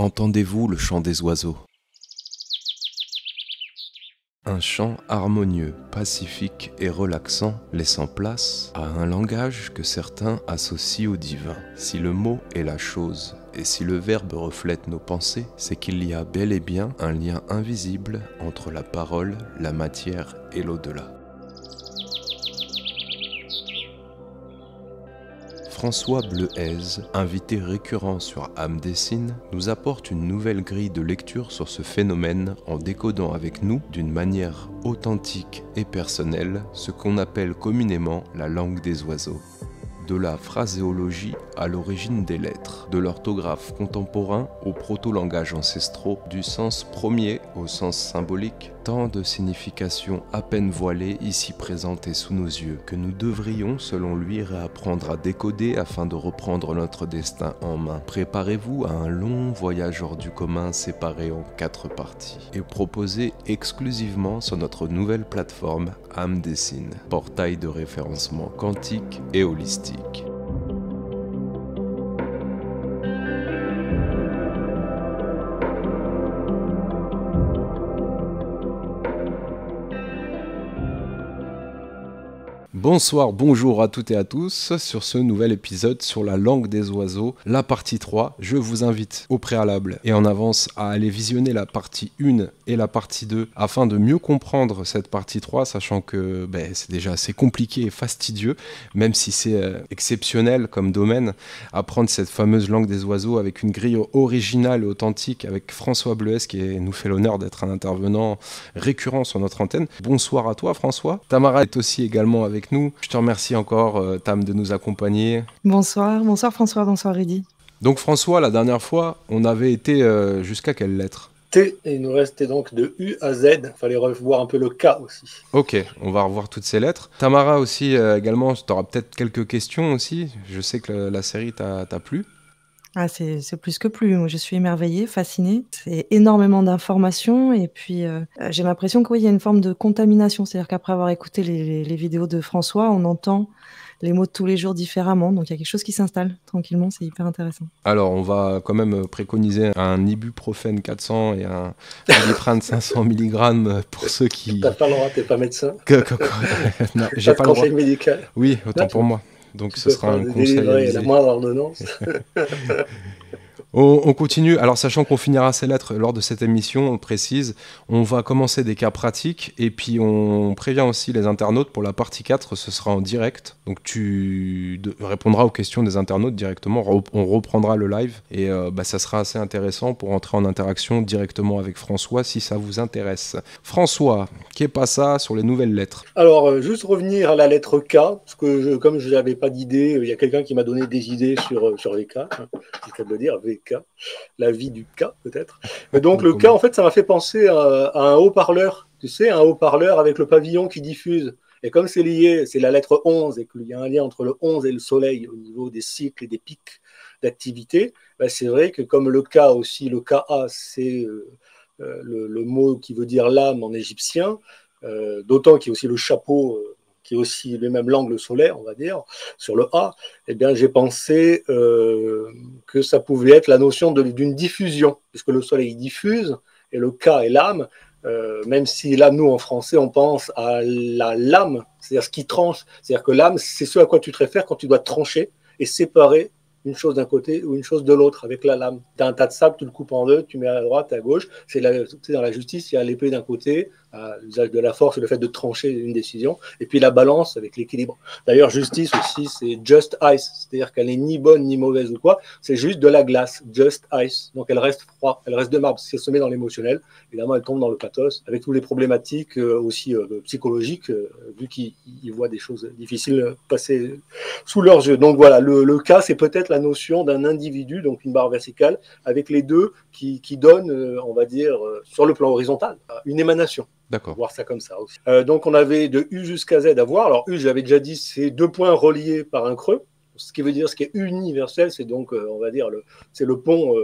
Entendez-vous le chant des oiseaux? Un chant harmonieux, pacifique et relaxant, laissant place à un langage que certains associent au divin. Si le mot est la chose, et si le verbe reflète nos pensées, c'est qu'il y a bel et bien un lien invisible entre la parole, la matière et l'au-delà. François Bleuez, invité récurrent sur Âme Dessine, nous apporte une nouvelle grille de lecture sur ce phénomène en décodant avec nous, d'une manière authentique et personnelle, ce qu'on appelle communément la langue des oiseaux. De la phraséologie à l'origine des lettres, de l'orthographe contemporain aux proto-langages ancestraux, du sens premier au sens symbolique, tant de significations à peine voilées ici présentées sous nos yeux, que nous devrions, selon lui, réapprendre à décoder afin de reprendre notre destin en main. Préparez-vous à un long voyage hors du commun séparé en 4 parties et proposé exclusivement sur notre nouvelle plateforme Âme Dessine, portail de référencement quantique et holistique. Bonsoir, bonjour à toutes et à tous sur ce nouvel épisode sur la langue des oiseaux, la partie 3. Je vous invite au préalable et en avance à aller visionner la partie 1 et la partie 2 afin de mieux comprendre cette partie 3, sachant que c'est déjà assez compliqué et fastidieux, même si c'est exceptionnel comme domaine, apprendre cette fameuse langue des oiseaux avec une grille originale et authentique avec François Bleuez qui nous fait l'honneur d'être un intervenant récurrent sur notre antenne. Bonsoir à toi François. Tamara est aussi également avec nous. Je te remercie encore, Tam, de nous accompagner. Bonsoir François, bonsoir Rudy. Donc François, la dernière fois, on avait été jusqu'à quelle lettre? T, et il nous restait donc de U à Z. Il fallait revoir un peu le K aussi. Ok, on va revoir toutes ces lettres. Tamara aussi, également, tu auras peut-être quelques questions aussi. Je sais que la série t'a plu. Ah, c'est plus que plus. Moi, je suis émerveillée, fascinée. C'est énormément d'informations et puis j'ai l'impression qu'il y a une forme de contamination. C'est-à-dire qu'après avoir écouté les vidéos de François, on entend les mots de tous les jours différemment. Donc il y a quelque chose qui s'installe tranquillement, c'est hyper intéressant. Alors on va quand même préconiser un ibuprofène 400 et un Doliprane 500 mg pour ceux qui... T'as pas le droit, t'es pas médecin. Non, j'ai pas le droit. Conseil médical. Oui, autant pour moi. Donc ce sera un conseil avisé. La moindre ordonnance. On continue, alors sachant qu'on finira ces lettres lors de cette émission, on précise, on va commencer des cas pratiques et puis on prévient aussi les internautes pour la partie 4, ce sera en direct, donc tu répondras aux questions des internautes directement, on reprendra le live et ça sera assez intéressant pour entrer en interaction directement avec François si ça vous intéresse. François, qu'est pas ça sur les nouvelles lettres? Alors, juste revenir à la lettre K, parce que comme je n'avais pas d'idée, il y a quelqu'un qui m'a donné des idées sur les K, c'est le cas de le dire, VK, la vie du K peut-être. Et donc le K, en fait, ça m'a fait penser à un haut-parleur, tu sais, un haut-parleur avec le pavillon qui diffuse. Et comme c'est lié, c'est la lettre 11, et qu'il y a un lien entre le 11 et le soleil au niveau des cycles et des pics d'activité, c'est vrai que comme le K aussi, le KA, c'est le mot qui veut dire l'âme en égyptien, d'autant qu'il y a aussi le chapeau qui est aussi le même l'angle solaire, on va dire, sur le A, eh bien, j'ai pensé que ça pouvait être la notion d'une diffusion, puisque le soleil diffuse, et le K est l'âme, même si là, nous, en français, on pense à la lame, c'est-à-dire ce qui tranche, c'est-à-dire que l'âme, c'est ce à quoi tu te réfères quand tu dois trancher et séparer une chose d'un côté ou une chose de l'autre avec la lame. Tu as un tas de sable, tu le coupes en deux, tu mets à droite, à gauche. C'est dans la justice, il y a l'épée d'un côté, l'usage de la force et le fait de trancher une décision, et puis la balance avec l'équilibre. D'ailleurs, justice aussi, c'est just ice, c'est-à-dire qu'elle n'est ni bonne ni mauvaise ou quoi, c'est juste de la glace, just ice. Donc elle reste froide, elle reste de marbre. Si elle se met dans l'émotionnel, évidemment, elle tombe dans le pathos, avec toutes les problématiques aussi psychologiques, vu qu'ils voient des choses difficiles passer sous leurs yeux. Donc voilà, le cas, c'est peut-être la notion d'un individu, donc une barre verticale, avec les deux qui donnent, on va dire, sur le plan horizontal, une émanation. D'accord. Voir ça comme ça aussi. Donc on avait de U jusqu'à Z à voir. Alors U, j'avais déjà dit, c'est 2 points reliés par un creux. Ce qui veut dire, ce qui est universel, c'est donc, on va dire, c'est le pont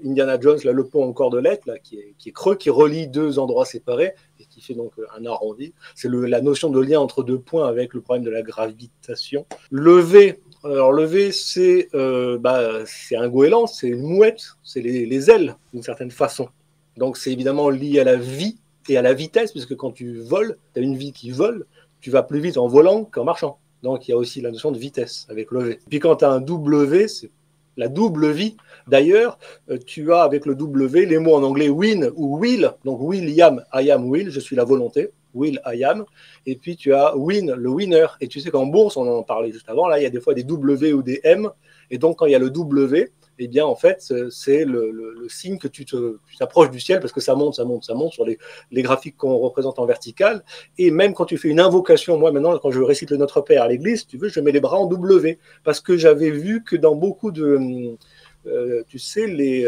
Indiana Jones, là, le pont en cordelette, là, qui est creux, qui relie 2 endroits séparés et qui fait donc un arrondi. C'est la notion de lien entre 2 points avec le problème de la gravitation. Le V, Alors le V, c'est un goéland, c'est une mouette, c'est les ailes d'une certaine façon. Donc c'est évidemment lié à la vie et à la vitesse, puisque quand tu voles, tu as une vie qui vole, tu vas plus vite en volant qu'en marchant. Donc il y a aussi la notion de vitesse avec le V. Puis quand tu as un W, c'est la double vie. D'ailleurs, tu as avec le W les mots en anglais win ou will. Donc William, I am will, je suis la volonté. Will, I am. Et puis tu as win, le winner. Et tu sais qu'en bourse, on en parlait juste avant, là, il y a des fois des W ou des M. Et donc quand il y a le W, eh bien en fait, c'est le signe que tu t'approches du ciel parce que ça monte, ça monte, ça monte sur les graphiques qu'on représente en vertical. Et même quand tu fais une invocation, moi maintenant, quand je récite le Notre Père à l'église, si tu veux, je mets les bras en W. Parce que j'avais vu que dans beaucoup de... tu sais, les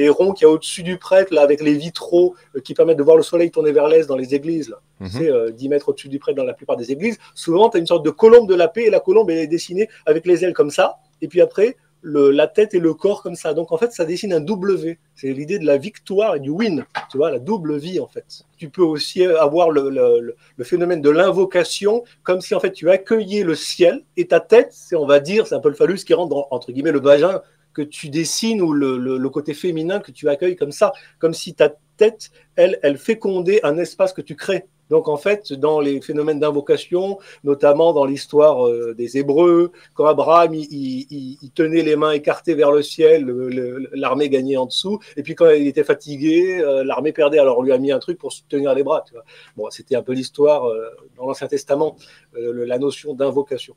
ronds qu'il y a au-dessus du prêtre, là, avec les vitraux qui permettent de voir le soleil tourner vers l'est dans les églises, là. C'est 10 mètres au-dessus du prêtre dans la plupart des églises. Souvent, tu as une sorte de colombe de la paix et la colombe elle est dessinée avec les ailes comme ça. Et puis après, la tête et le corps comme ça. Donc en fait, ça dessine un W. C'est l'idée de la victoire et du win. Tu vois, la double vie en fait. Tu peux aussi avoir le phénomène de l'invocation, comme si en fait tu accueillais le ciel et ta tête, on va dire, c'est un peu le phallus qui rentre dans, entre guillemets, le vagin que tu dessines ou le côté féminin que tu accueilles comme ça, comme si ta tête, elle fécondait un espace que tu crées. Donc en fait, dans les phénomènes d'invocation, notamment dans l'histoire des Hébreux, quand Abraham il tenait les mains écartées vers le ciel, l'armée gagnait en dessous, et puis quand il était fatigué, l'armée perdait, alors on lui a mis un truc pour tenir les bras. Tu vois. Bon, c'était un peu l'histoire dans l'Ancien Testament, la notion d'invocation.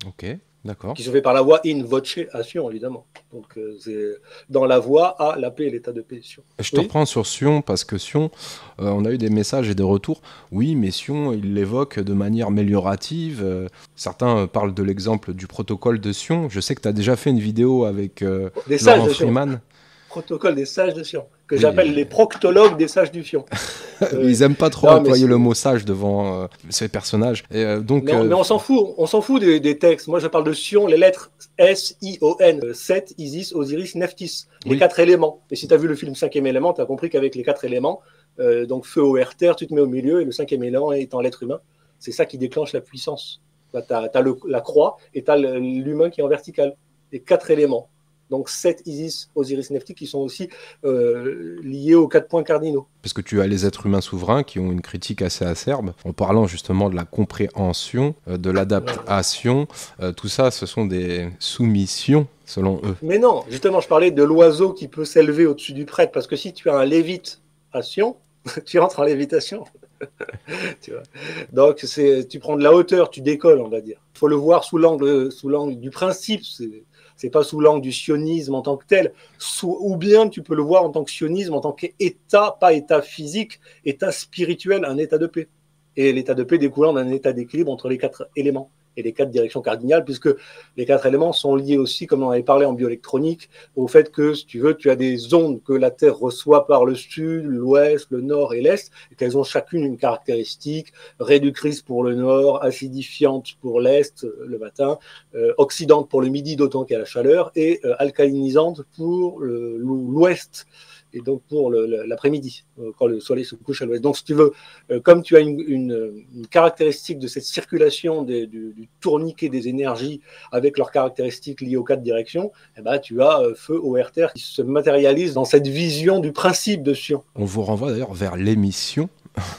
Ok. D'accord. Qui se fait par la voie in voce à Sion, évidemment. Donc, c'est dans la voie à la paix et l'état de paix. Sion. Je te reprends sur Sion, parce que Sion, on a eu des messages et des retours. Oui, mais Sion, il l'évoque de manière améliorative. Certains parlent de l'exemple du protocole de Sion. Je sais que tu as déjà fait une vidéo avec Laurent Freeman. Protocole des sages de Sion, que j'appelle les proctologues des sages du Sion. Ils n'aiment pas trop employer le mot sage devant ces personnages. Et, donc, mais on s'en fout des textes. Moi, je parle de Sion, les lettres S-I-O-N, Set, Isis, Osiris, Nephthys, les 4 éléments. Et si tu as vu le film 5e élément, tu as compris qu'avec les 4 éléments, donc feu, eau, air, terre, tu te mets au milieu, et le 5e élément étant l'être humain, c'est ça qui déclenche la puissance. Tu as la croix et tu as l'humain qui est en vertical. Les 4 éléments. Donc 7 Isis, Osiris, Nephthys qui sont aussi liés aux 4 points cardinaux. Parce que tu as les êtres humains souverains qui ont une critique assez acerbe, en parlant justement de la compréhension, de l'adaptation. Tout ça, ce sont des soumissions, selon eux. Mais non, justement, je parlais de l'oiseau qui peut s'élever au-dessus du prêtre, parce que si tu as un lévite à Sion, tu entres en lévitation. Tu vois. Donc, tu prends de la hauteur, tu décolles, on va dire. Il faut le voir sous l'angle du principe. C'est pas sous l'angle du sionisme en tant que tel, ou bien tu peux le voir en tant que sionisme, en tant qu'état, pas état physique, état spirituel, un état de paix. Et l'état de paix découlant d'un état d'équilibre entre les 4 éléments et les 4 directions cardinales, puisque les 4 éléments sont liés aussi, comme on avait parlé en bioélectronique, au fait que, si tu veux, tu as des ondes que la Terre reçoit par le sud, l'ouest, le nord et l'est, et qu'elles ont chacune une caractéristique, réductrice pour le nord, acidifiante pour l'est, le matin, oxydante pour le midi, d'autant qu'il y a la chaleur, et alcalinisante pour l'ouest, et donc pour l'après-midi, quand le soleil se couche à l'ouest. Donc, si tu veux, comme tu as une caractéristique de cette circulation du tourniquet des énergies avec leurs caractéristiques liées aux 4 directions, eh ben, tu as feu, eau, air, terre qui se matérialise dans cette vision du principe de Sion. On vous renvoie d'ailleurs vers l'émission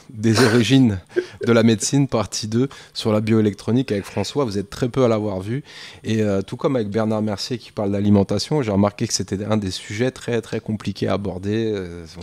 des origines de la médecine, partie 2, sur la bioélectronique avec François. Vous êtes très peu à l'avoir vu. Et tout comme avec Bernard Mercier qui parle d'alimentation, j'ai remarqué que c'était un des sujets très, très compliqués à aborder.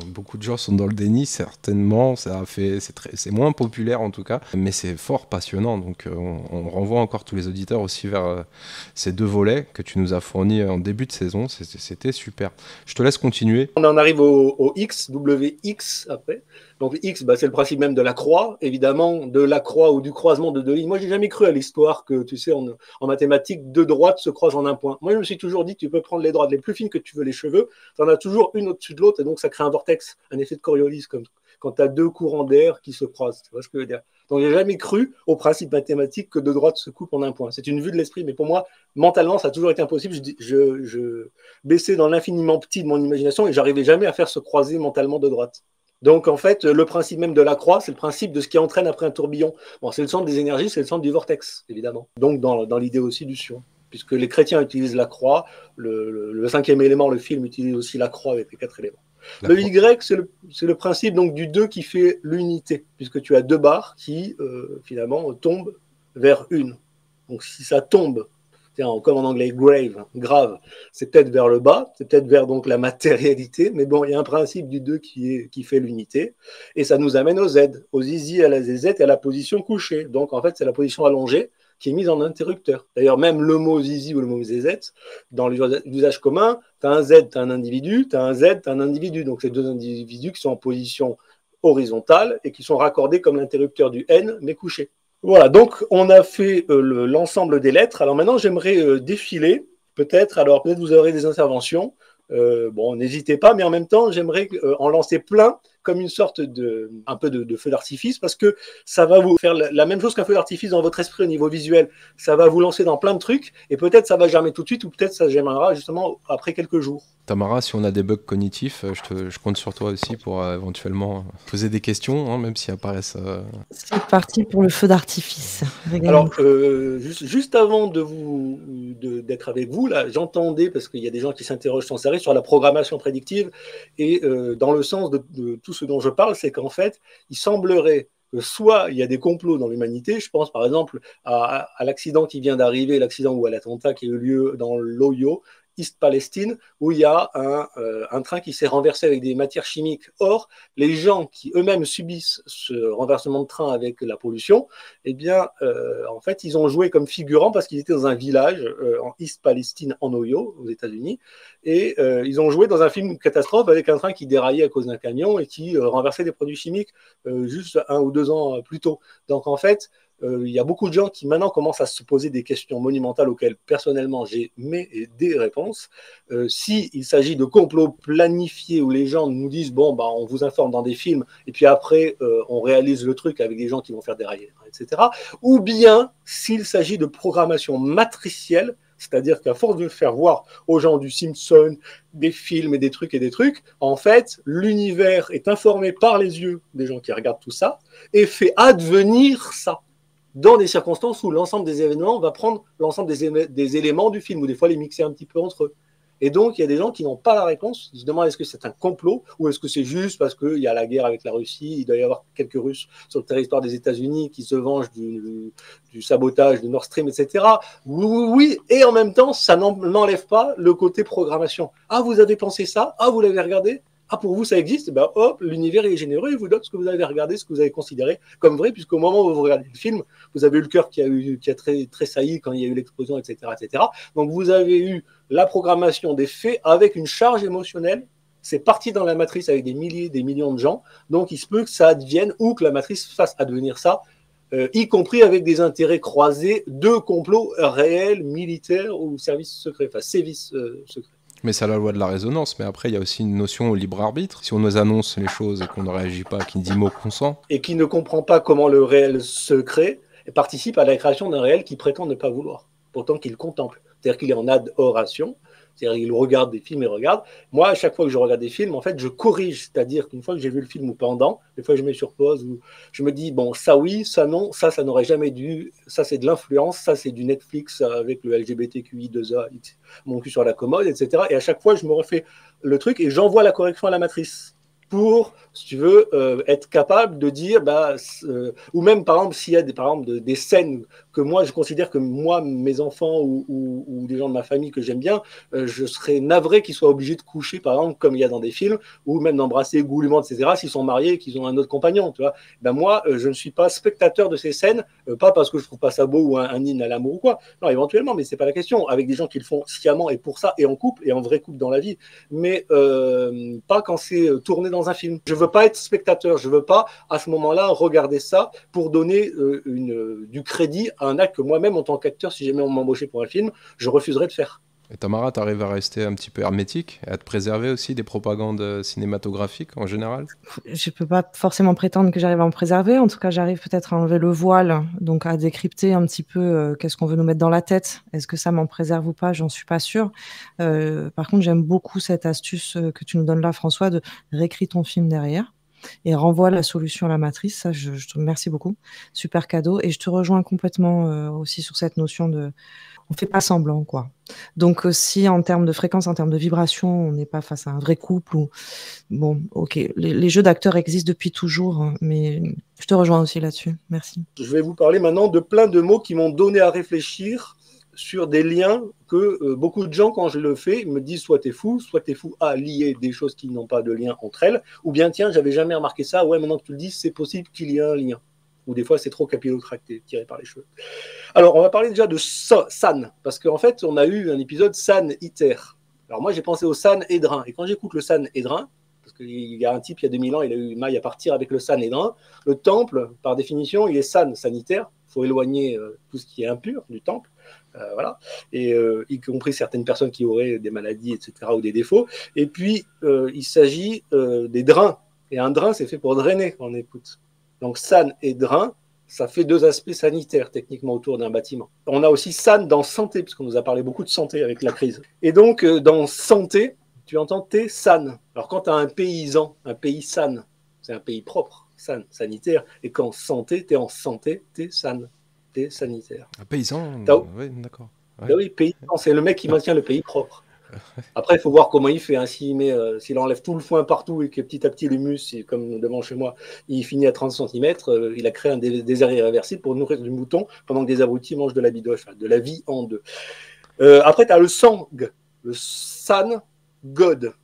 Beaucoup de gens sont dans le déni, certainement. C'est moins populaire en tout cas, mais c'est fort passionnant. Donc on renvoie encore tous les auditeurs aussi vers ces 2 volets que tu nous as fournis en début de saison. C'était super. Je te laisse continuer. On en arrive au X, WX après. Donc X, c'est le principe même de la croix, évidemment, de la croix ou du croisement de 2 lignes. Moi, j'ai jamais cru à l'histoire que, tu sais, en mathématiques, 2 droites se croisent en un point. Moi, je me suis toujours dit que tu peux prendre les droites les plus fines que tu veux, les cheveux, tu en as toujours une au-dessus de l'autre, et donc ça crée un vortex, un effet de Coriolis, comme quand tu as 2 courants d'air qui se croisent. Tu vois ce que je veux dire? Donc, j'ai jamais cru au principe mathématique que 2 droites se coupent en un point. C'est une vue de l'esprit, mais pour moi, mentalement, ça a toujours été impossible. Je baissais dans l'infiniment petit de mon imagination et j'arrivais jamais à faire se croiser mentalement 2 droites. Donc, en fait, le principe même de la croix, c'est le principe de ce qui entraîne après un tourbillon. Bon, c'est le centre des énergies, c'est le centre du vortex, évidemment. Donc, dans l'idée aussi du Sion. Puisque les chrétiens utilisent la croix, le cinquième élément, le film, utilise aussi la croix avec les 4 éléments. Le Y, c'est le principe donc, du 2 qui fait l'unité, puisque tu as 2 barres qui, finalement, tombent vers une. Donc, si ça tombe, comme en anglais, grave, c'est peut-être vers le bas, c'est peut-être vers donc, la matérialité, mais bon, il y a un principe du 2 qui fait l'unité, et ça nous amène au Z, au zizi, à la zz et à la position couchée. Donc, en fait, c'est la position allongée qui est mise en interrupteur. D'ailleurs, même le mot zizi ou le mot zz, dans l'usage commun, tu as un Z, tu as un individu, tu as un Z, tu as un individu. Donc, c'est 2 individus qui sont en position horizontale et qui sont raccordés comme l'interrupteur du N, mais couchés. Voilà, donc on a fait l'ensemble des lettres. Alors maintenant, j'aimerais défiler, peut-être vous aurez des interventions. Bon, n'hésitez pas, mais en même temps, j'aimerais en lancer plein, comme une sorte un peu de feu d'artifice, parce que ça va vous faire la même chose qu'un feu d'artifice dans votre esprit au niveau visuel. Ça va vous lancer dans plein de trucs, et peut-être ça va germer tout de suite, ou peut-être ça germera justement après quelques jours. Tamara, si on a des bugs cognitifs, je compte sur toi aussi pour éventuellement poser des questions, hein, même si apparaissent... C'est parti pour le feu d'artifice. Alors, juste avant d'être avec vous, là, j'entendais, parce qu'il y a des gens qui s'interrogent sans arrêt sur la programmation prédictive, et dans le sens de tout ce dont je parle, c'est qu'en fait, il semblerait que soit il y a des complots dans l'humanité, je pense par exemple à l'accident qui vient d'arriver, l'accident ou à l'attentat qui a eu lieu dans l'Ohio, East Palestine, où il y a un train qui s'est renversé avec des matières chimiques. Or, les gens qui eux-mêmes subissent ce renversement de train avec la pollution, eh bien, en fait, ils ont joué comme figurants parce qu'ils étaient dans un village en East Palestine, en Ohio, aux États-Unis, et ils ont joué dans un film catastrophe avec un train qui déraillait à cause d'un camion et qui renversait des produits chimiques juste 1 ou 2 ans plus tôt. Donc, en fait, il y a beaucoup de gens qui maintenant commencent à se poser des questions monumentales auxquelles personnellement j'ai des réponses. S'il s'agit de complots planifiés où les gens nous disent bon bah on vous informe dans des films et puis après on réalise le truc avec des gens qui vont faire dérailler, etc. Ou bien s'il s'agit de programmation matricielle, c'est-à-dire qu'à force de faire voir aux gens du Simpson, des films et des trucs, en fait, l'univers est informé par les yeux des gens qui regardent tout ça et fait advenir ça dans des circonstances où l'ensemble des événements va prendre l'ensemble des éléments du film, ou des fois les mixer un petit peu entre eux. Et donc, il y a des gens qui n'ont pas la réponse. Ils se demandent est-ce que c'est un complot ou est-ce que c'est juste parce qu'il y a la guerre avec la Russie, il doit y avoir quelques Russes sur le territoire des États-Unis qui se vengent du sabotage du Nord Stream, etc. Oui, et en même temps, ça n'enlève pas le côté programmation. Ah, vous avez pensé ça? Ah, vous l'avez regardé? Ah, pour vous, ça existe? Ben, hop, l'univers est généreux, il vous donne ce que vous avez regardé, ce que vous avez considéré comme vrai, puisqu'au moment où vous regardez le film, vous avez eu le cœur qui a tressailli quand il y a eu l'explosion, etc., etc. Donc, vous avez eu la programmation des faits avec une charge émotionnelle. C'est parti dans la matrice avec des milliers, des millions de gens. Donc, il se peut que ça advienne ou que la matrice fasse advenir ça, y compris avec des intérêts croisés de complots réels, militaires ou services secrets, enfin, sévices secrets. Mais c'est la loi de la résonance, mais après il y a aussi une notion au libre arbitre. Si on nous annonce les choses et qu'on ne réagit pas, qui dit mot consent. Et qui ne comprend pas comment le réel se crée, et participe à la création d'un réel qu'il prétend ne pas vouloir, pourtant qu'il contemple. C'est-à-dire qu'il est en adoration, c'est-à-dire qu'il regarde des films et regarde. Moi, à chaque fois que je regarde des films, en fait, je corrige. C'est-à-dire qu'une fois que j'ai vu le film ou pendant, des fois je mets sur pause, ou je me dis, bon, ça oui, ça non, ça n'aurait jamais dû, ça c'est de l'influence, ça c'est du Netflix avec le LGBTQI2A, mon cul sur la commode, etc. Et à chaque fois, je me refais le truc et j'envoie la correction à la matrice pour, si tu veux, être capable de dire, ou même par exemple, s'il y a des scènes que moi, je considère que moi, mes enfants ou des gens de ma famille que j'aime bien, je serais navré qu'ils soient obligés de coucher, par exemple, comme il y a dans des films, ou même d'embrasser goulûment, etc., s'ils sont mariés et qu'ils ont un autre compagnon, tu vois. Ben moi, je ne suis pas spectateur de ces scènes, pas parce que je trouve pas ça beau ou un hymne à l'amour ou quoi. Non, éventuellement, mais c'est pas la question. Avec des gens qui le font sciemment et pour ça, et en couple, et en vrai couple dans la vie, mais pas quand c'est tourné dans un film. Je veux pas être spectateur, je veux pas, à ce moment-là, regarder ça pour donner du crédit à un acte que moi-même, en tant qu'acteur, si jamais on m'embauchait pour un film, je refuserais de faire. Et Tamara, t'arrives à rester un petit peu hermétique et à te préserver aussi des propagandes cinématographiques en général? Je peux pas forcément prétendre que j'arrive à en préserver. En tout cas, j'arrive peut-être à enlever le voile, donc à décrypter un petit peu qu'est-ce qu'on veut nous mettre dans la tête. Est-ce que ça m'en préserve ou pas? J'en suis pas sûre. Par contre, j'aime beaucoup cette astuce que tu nous donnes là, François, de réécrire ton film derrière. et renvoie la solution à la matrice. Ça, je te remercie beaucoup. Super cadeau. Et je te rejoins complètement aussi sur cette notion de on fait pas semblant, quoi. Donc si en termes de fréquence, en termes de vibration, on n'est pas face à un vrai couple, ou bon, ok, les jeux d'acteurs existent depuis toujours, hein, mais je te rejoins aussi là-dessus. Merci. Je vais vous parler maintenant de plein de mots qui m'ont donné à réfléchir sur des liens que beaucoup de gens, quand je le fais, me disent soit t'es fou à lier des choses qui n'ont pas de lien entre elles, ou bien tiens, j'avais jamais remarqué ça, ouais, maintenant que tu le dis, c'est possible qu'il y ait un lien. Ou des fois, c'est trop capillotracté, tiré par les cheveux. Alors, on va parler déjà de San, parce qu'en fait, on a eu un épisode San Iter. Alors moi, j'ai pensé au San Édrin, et quand j'écoute le San Édrin, parce qu'il y a un type, il y a 2000 ans, il a eu maille à partir avec le San Édrin, le temple, par définition, il est sanitaire, il faut éloigner tout ce qui est impur du temple, voilà, et y compris certaines personnes qui auraient des maladies, etc., ou des défauts. Et puis, il s'agit des drains, et un drain, c'est fait pour drainer, on écoute. Donc, san et drain, ça fait deux aspects sanitaires, techniquement, autour d'un bâtiment. On a aussi san dans santé, puisqu'on nous a parlé beaucoup de santé avec la crise. Et donc, dans santé, tu entends t'es san. Alors, quand tu as un paysan, un pays san, c'est un pays propre, san, sanitaire. Et quand santé, tu es en santé, t'es san, t'es sanitaire. Un paysan, oui, d'accord. Ouais. Ben oui, paysan, c'est le mec qui maintient le pays propre. Après, il faut voir comment il fait. Hein. S'il enlève tout le foin partout et que petit à petit l'humus, comme devant chez moi, il finit à 30 cm, il a créé un désert irréversible pour nourrir du mouton pendant que des abrutis mangent de la bidoche, de la vie en deux. Après, tu as le sang, le san, God.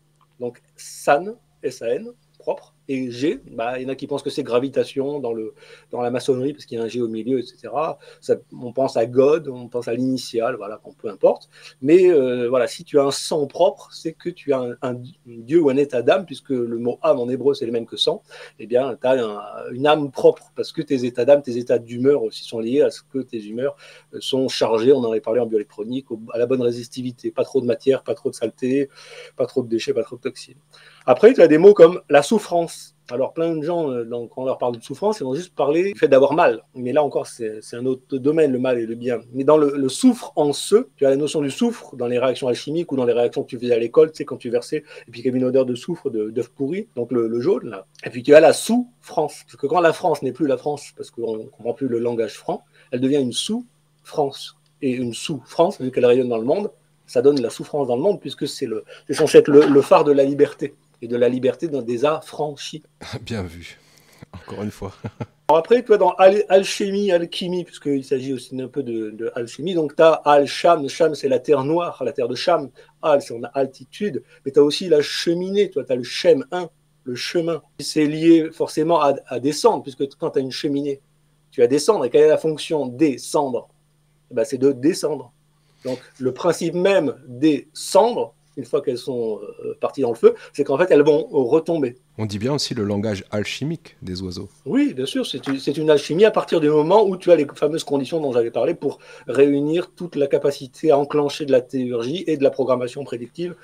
Donc, san, S-A-N, propre. Et G, il y en a qui pensent que c'est gravitation dans la maçonnerie, parce qu'il y a un G au milieu, etc. On pense à God, on pense à l'initiale, voilà, peu importe. Mais voilà, si tu as un sang propre, c'est que tu as un Dieu ou un état d'âme, puisque le mot âme en hébreu, c'est le même que sang. Eh bien, tu as une âme propre, parce que tes états d'âme, tes états d'humeur aussi sont liés à ce que tes humeurs sont chargées, on en avait parlé en bioélectronique, à la bonne résistivité. Pas trop de matière, pas trop de saleté, pas trop de déchets, pas trop de toxines. Après, tu as des mots comme la souffrance. Alors, plein de gens, quand on leur parle de souffrance, ils vont juste parler du fait d'avoir mal. Mais là encore, c'est un autre domaine, le mal et le bien. Mais dans le souffre en ce, tu as la notion du soufre dans les réactions alchimiques ou dans les réactions que tu faisais à l'école, tu sais, quand tu versais, et puis qu'il y avait une odeur de soufre, d'œuf pourri, donc le jaune, là. Et puis tu as la sous-France. Parce que quand la France n'est plus la France, parce qu'on ne comprend plus le langage franc, elle devient une sous-France. Et une sous-France, vu qu'elle rayonne dans le monde, ça donne la souffrance dans le monde, puisque c'est censé être le phare de la liberté. Et de la liberté dans des affranchis. Bien vu, encore une fois. Alors après, toi, dans alchimie, alchimie, puisqu'il s'agit aussi un peu de alchimie, donc tu as Al-Sham, Sham c'est la terre noire, la terre de Sham, Al c'est en altitude, mais tu as aussi la cheminée, tu as le Shem 1, le chemin. C'est lié forcément à descendre, puisque quand tu as une cheminée, tu vas descendre, et quelle est la fonction descendre? C'est de descendre. Donc le principe même des cendres, une fois qu'elles sont parties dans le feu, c'est qu'en fait, elles vont retomber. On dit bien aussi le langage alchimique des oiseaux. Oui, bien sûr, c'est une alchimie à partir du moment où tu as les fameuses conditions dont j'avais parlé pour réunir toute la capacité à enclencher de la théurgie et de la programmation prédictive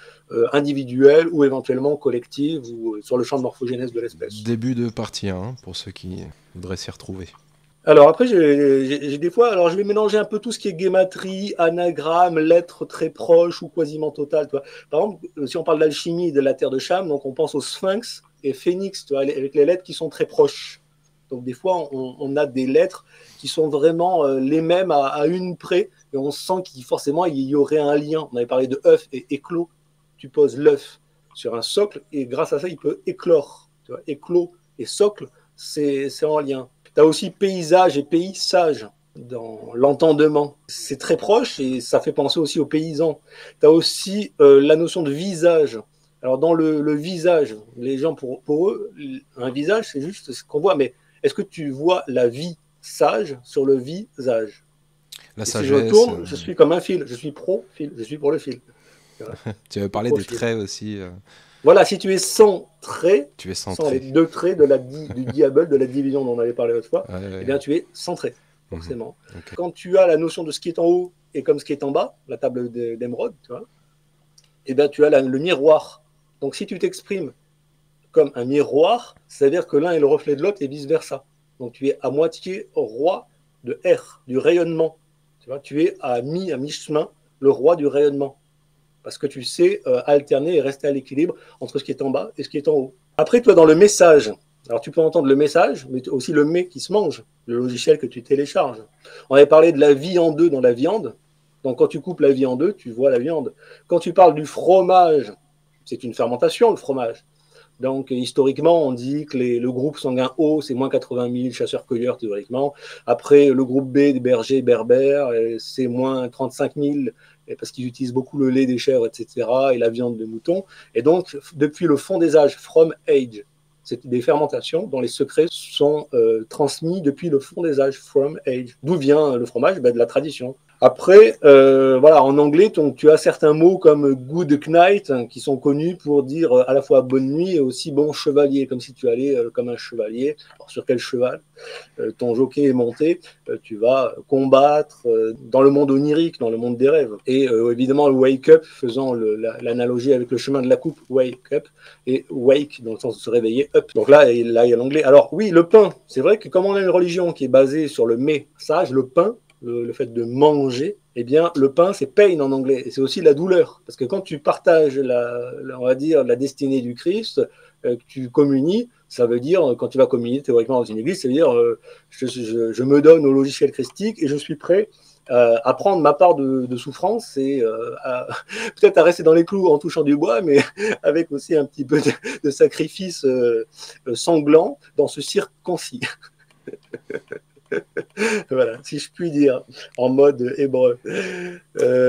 individuelle ou éventuellement collective ou sur le champ de morphogénèse de l'espèce. Début de partie 1 pour ceux qui voudraient s'y retrouver. Alors après, j'ai des fois, alors je vais mélanger un peu tout ce qui est guématrie, anagramme, lettres très proches ou quasiment totales. Tu vois. Par exemple, si on parle d'alchimie de la terre de Cham, donc on pense au sphinx et phénix, tu vois, avec les lettres qui sont très proches. Donc des fois, on a des lettres qui sont vraiment les mêmes à une près, et on sent qu'il forcément il y aurait un lien. On avait parlé de œuf et éclos. Tu poses l'œuf sur un socle et grâce à ça, il peut éclore. Tu vois, éclos et socle, c'est en lien. Tu as aussi paysage et pays sage dans l'entendement. C'est très proche et ça fait penser aussi aux paysans. Tu as aussi la notion de visage. Alors dans le visage, les gens, pour eux, un visage, c'est juste ce qu'on voit. Mais est-ce que tu vois la vie sage sur le visage? La sagesse. Si je tourne, je suis comme un fil. Je suis pro-fil. Je suis pour le fil. Voilà. Tu avais parlé des traits aussi. Voilà, si tu es sans trait, sans les deux traits du diable, de la division dont on avait parlé l'autre fois, eh bien tu es centré, forcément. Okay. Quand tu as la notion de ce qui est en haut et comme ce qui est en bas, la table d'émeraude, tu vois, eh bien tu as le miroir. Donc si tu t'exprimes comme un miroir, c'est-à-dire que l'un est le reflet de l'autre et vice-versa. Donc tu es à moitié roi de R, du rayonnement. Tu vois, tu es à mi-chemin, le roi du rayonnement. Parce que tu sais alterner et rester à l'équilibre entre ce qui est en bas et ce qui est en haut. Après, toi, dans le message, Alors tu peux entendre le message, mais aussi le mets qui se mange, le logiciel que tu télécharges. On avait parlé de la vie en deux dans la viande. Donc quand tu coupes la vie en deux, tu vois la viande. Quand tu parles du fromage, c'est une fermentation, le fromage. Donc historiquement, on dit que le groupe sanguin O, c'est moins 80 000 chasseurs-cueilleurs théoriquement. Après, le groupe B, des bergers berbères, c'est moins 35 000 parce qu'ils utilisent beaucoup le lait des chèvres, etc., et la viande de mouton. Et donc, depuis le fond des âges, from age, c'est des fermentations dont les secrets sont transmis depuis le fond des âges, from age. D'où vient le fromage? De la tradition. Après, voilà, en anglais, donc, tu as certains mots comme good night qui sont connus pour dire à la fois bonne nuit et aussi bon chevalier, comme si tu allais comme un chevalier. Alors, sur quel cheval ton jockey est monté, tu vas combattre dans le monde onirique, dans le monde des rêves. Et évidemment, le wake up, faisant l'analogie avec le chemin de la coupe, wake up, et wake, dans le sens de se réveiller, up. Donc là, il y a l'anglais. Alors oui, le pain, c'est vrai que comme on a une religion qui est basée sur le message, le pain, le fait de manger, eh bien, le pain, c'est pain en anglais. Et c'est aussi la douleur. Parce que quand tu partages, on va dire, la destinée du Christ, que tu communies, ça veut dire, quand tu vas communier théoriquement dans une église, ça veut dire, je me donne au logiciel christique et je suis prêt à prendre ma part de souffrance et peut-être à rester dans les clous en touchant du bois, mais avec aussi un petit peu de sacrifice sanglant dans ce circoncis. Voilà, si je puis dire, en mode hébreu.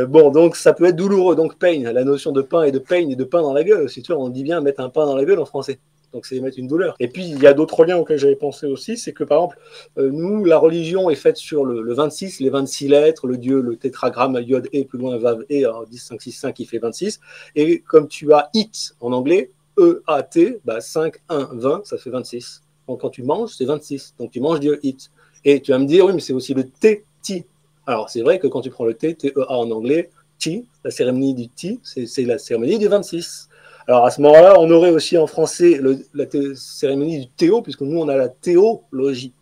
Bon, donc ça peut être douloureux. Donc pain, la notion de pain et de pain dans la gueule. Si tu vois, on dit bien mettre un pain dans la gueule en français. Donc c'est mettre une douleur. Et puis il y a d'autres liens auxquels j'avais pensé aussi, c'est que par exemple, nous, la religion est faite sur le 26, les 26 lettres, le dieu, le tétragramme, yod et, plus loin, vav et, 10, 5, 6, 5 qui fait 26. Et comme tu as it en anglais, E-A-T, 5, 1, 20, ça fait 26. Donc quand tu manges, c'est 26. Donc tu manges Dieu it. Et tu vas me dire, oui, mais c'est aussi le T-Ti. Alors, c'est vrai que quand tu prends le T, T-E-A en anglais, Ti, la cérémonie du Ti, c'est la cérémonie du 26. Alors, à ce moment-là, on aurait aussi en français la cérémonie du Théo, puisque nous, on a la théologie.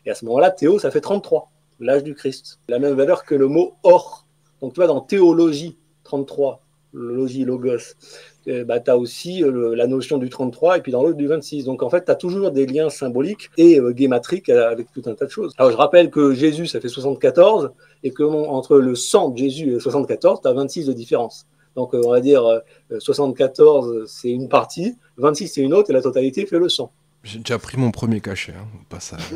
Et à ce moment-là, Théo, ça fait 33, l'âge du Christ. La même valeur que le mot or. Donc, tu vois, dans théologie, 33, logis, logos, tu as aussi la notion du 33 et puis dans l'autre du 26. Donc en fait, tu as toujours des liens symboliques et guématriques avec tout un tas de choses. Alors je rappelle que Jésus, ça fait 74 et que entre le sang de Jésus et 74, tu as 26 de différence. Donc on va dire 74, c'est une partie, 26, c'est une autre et la totalité fait le sang. J'ai déjà pris mon premier cachet, hein, au passage.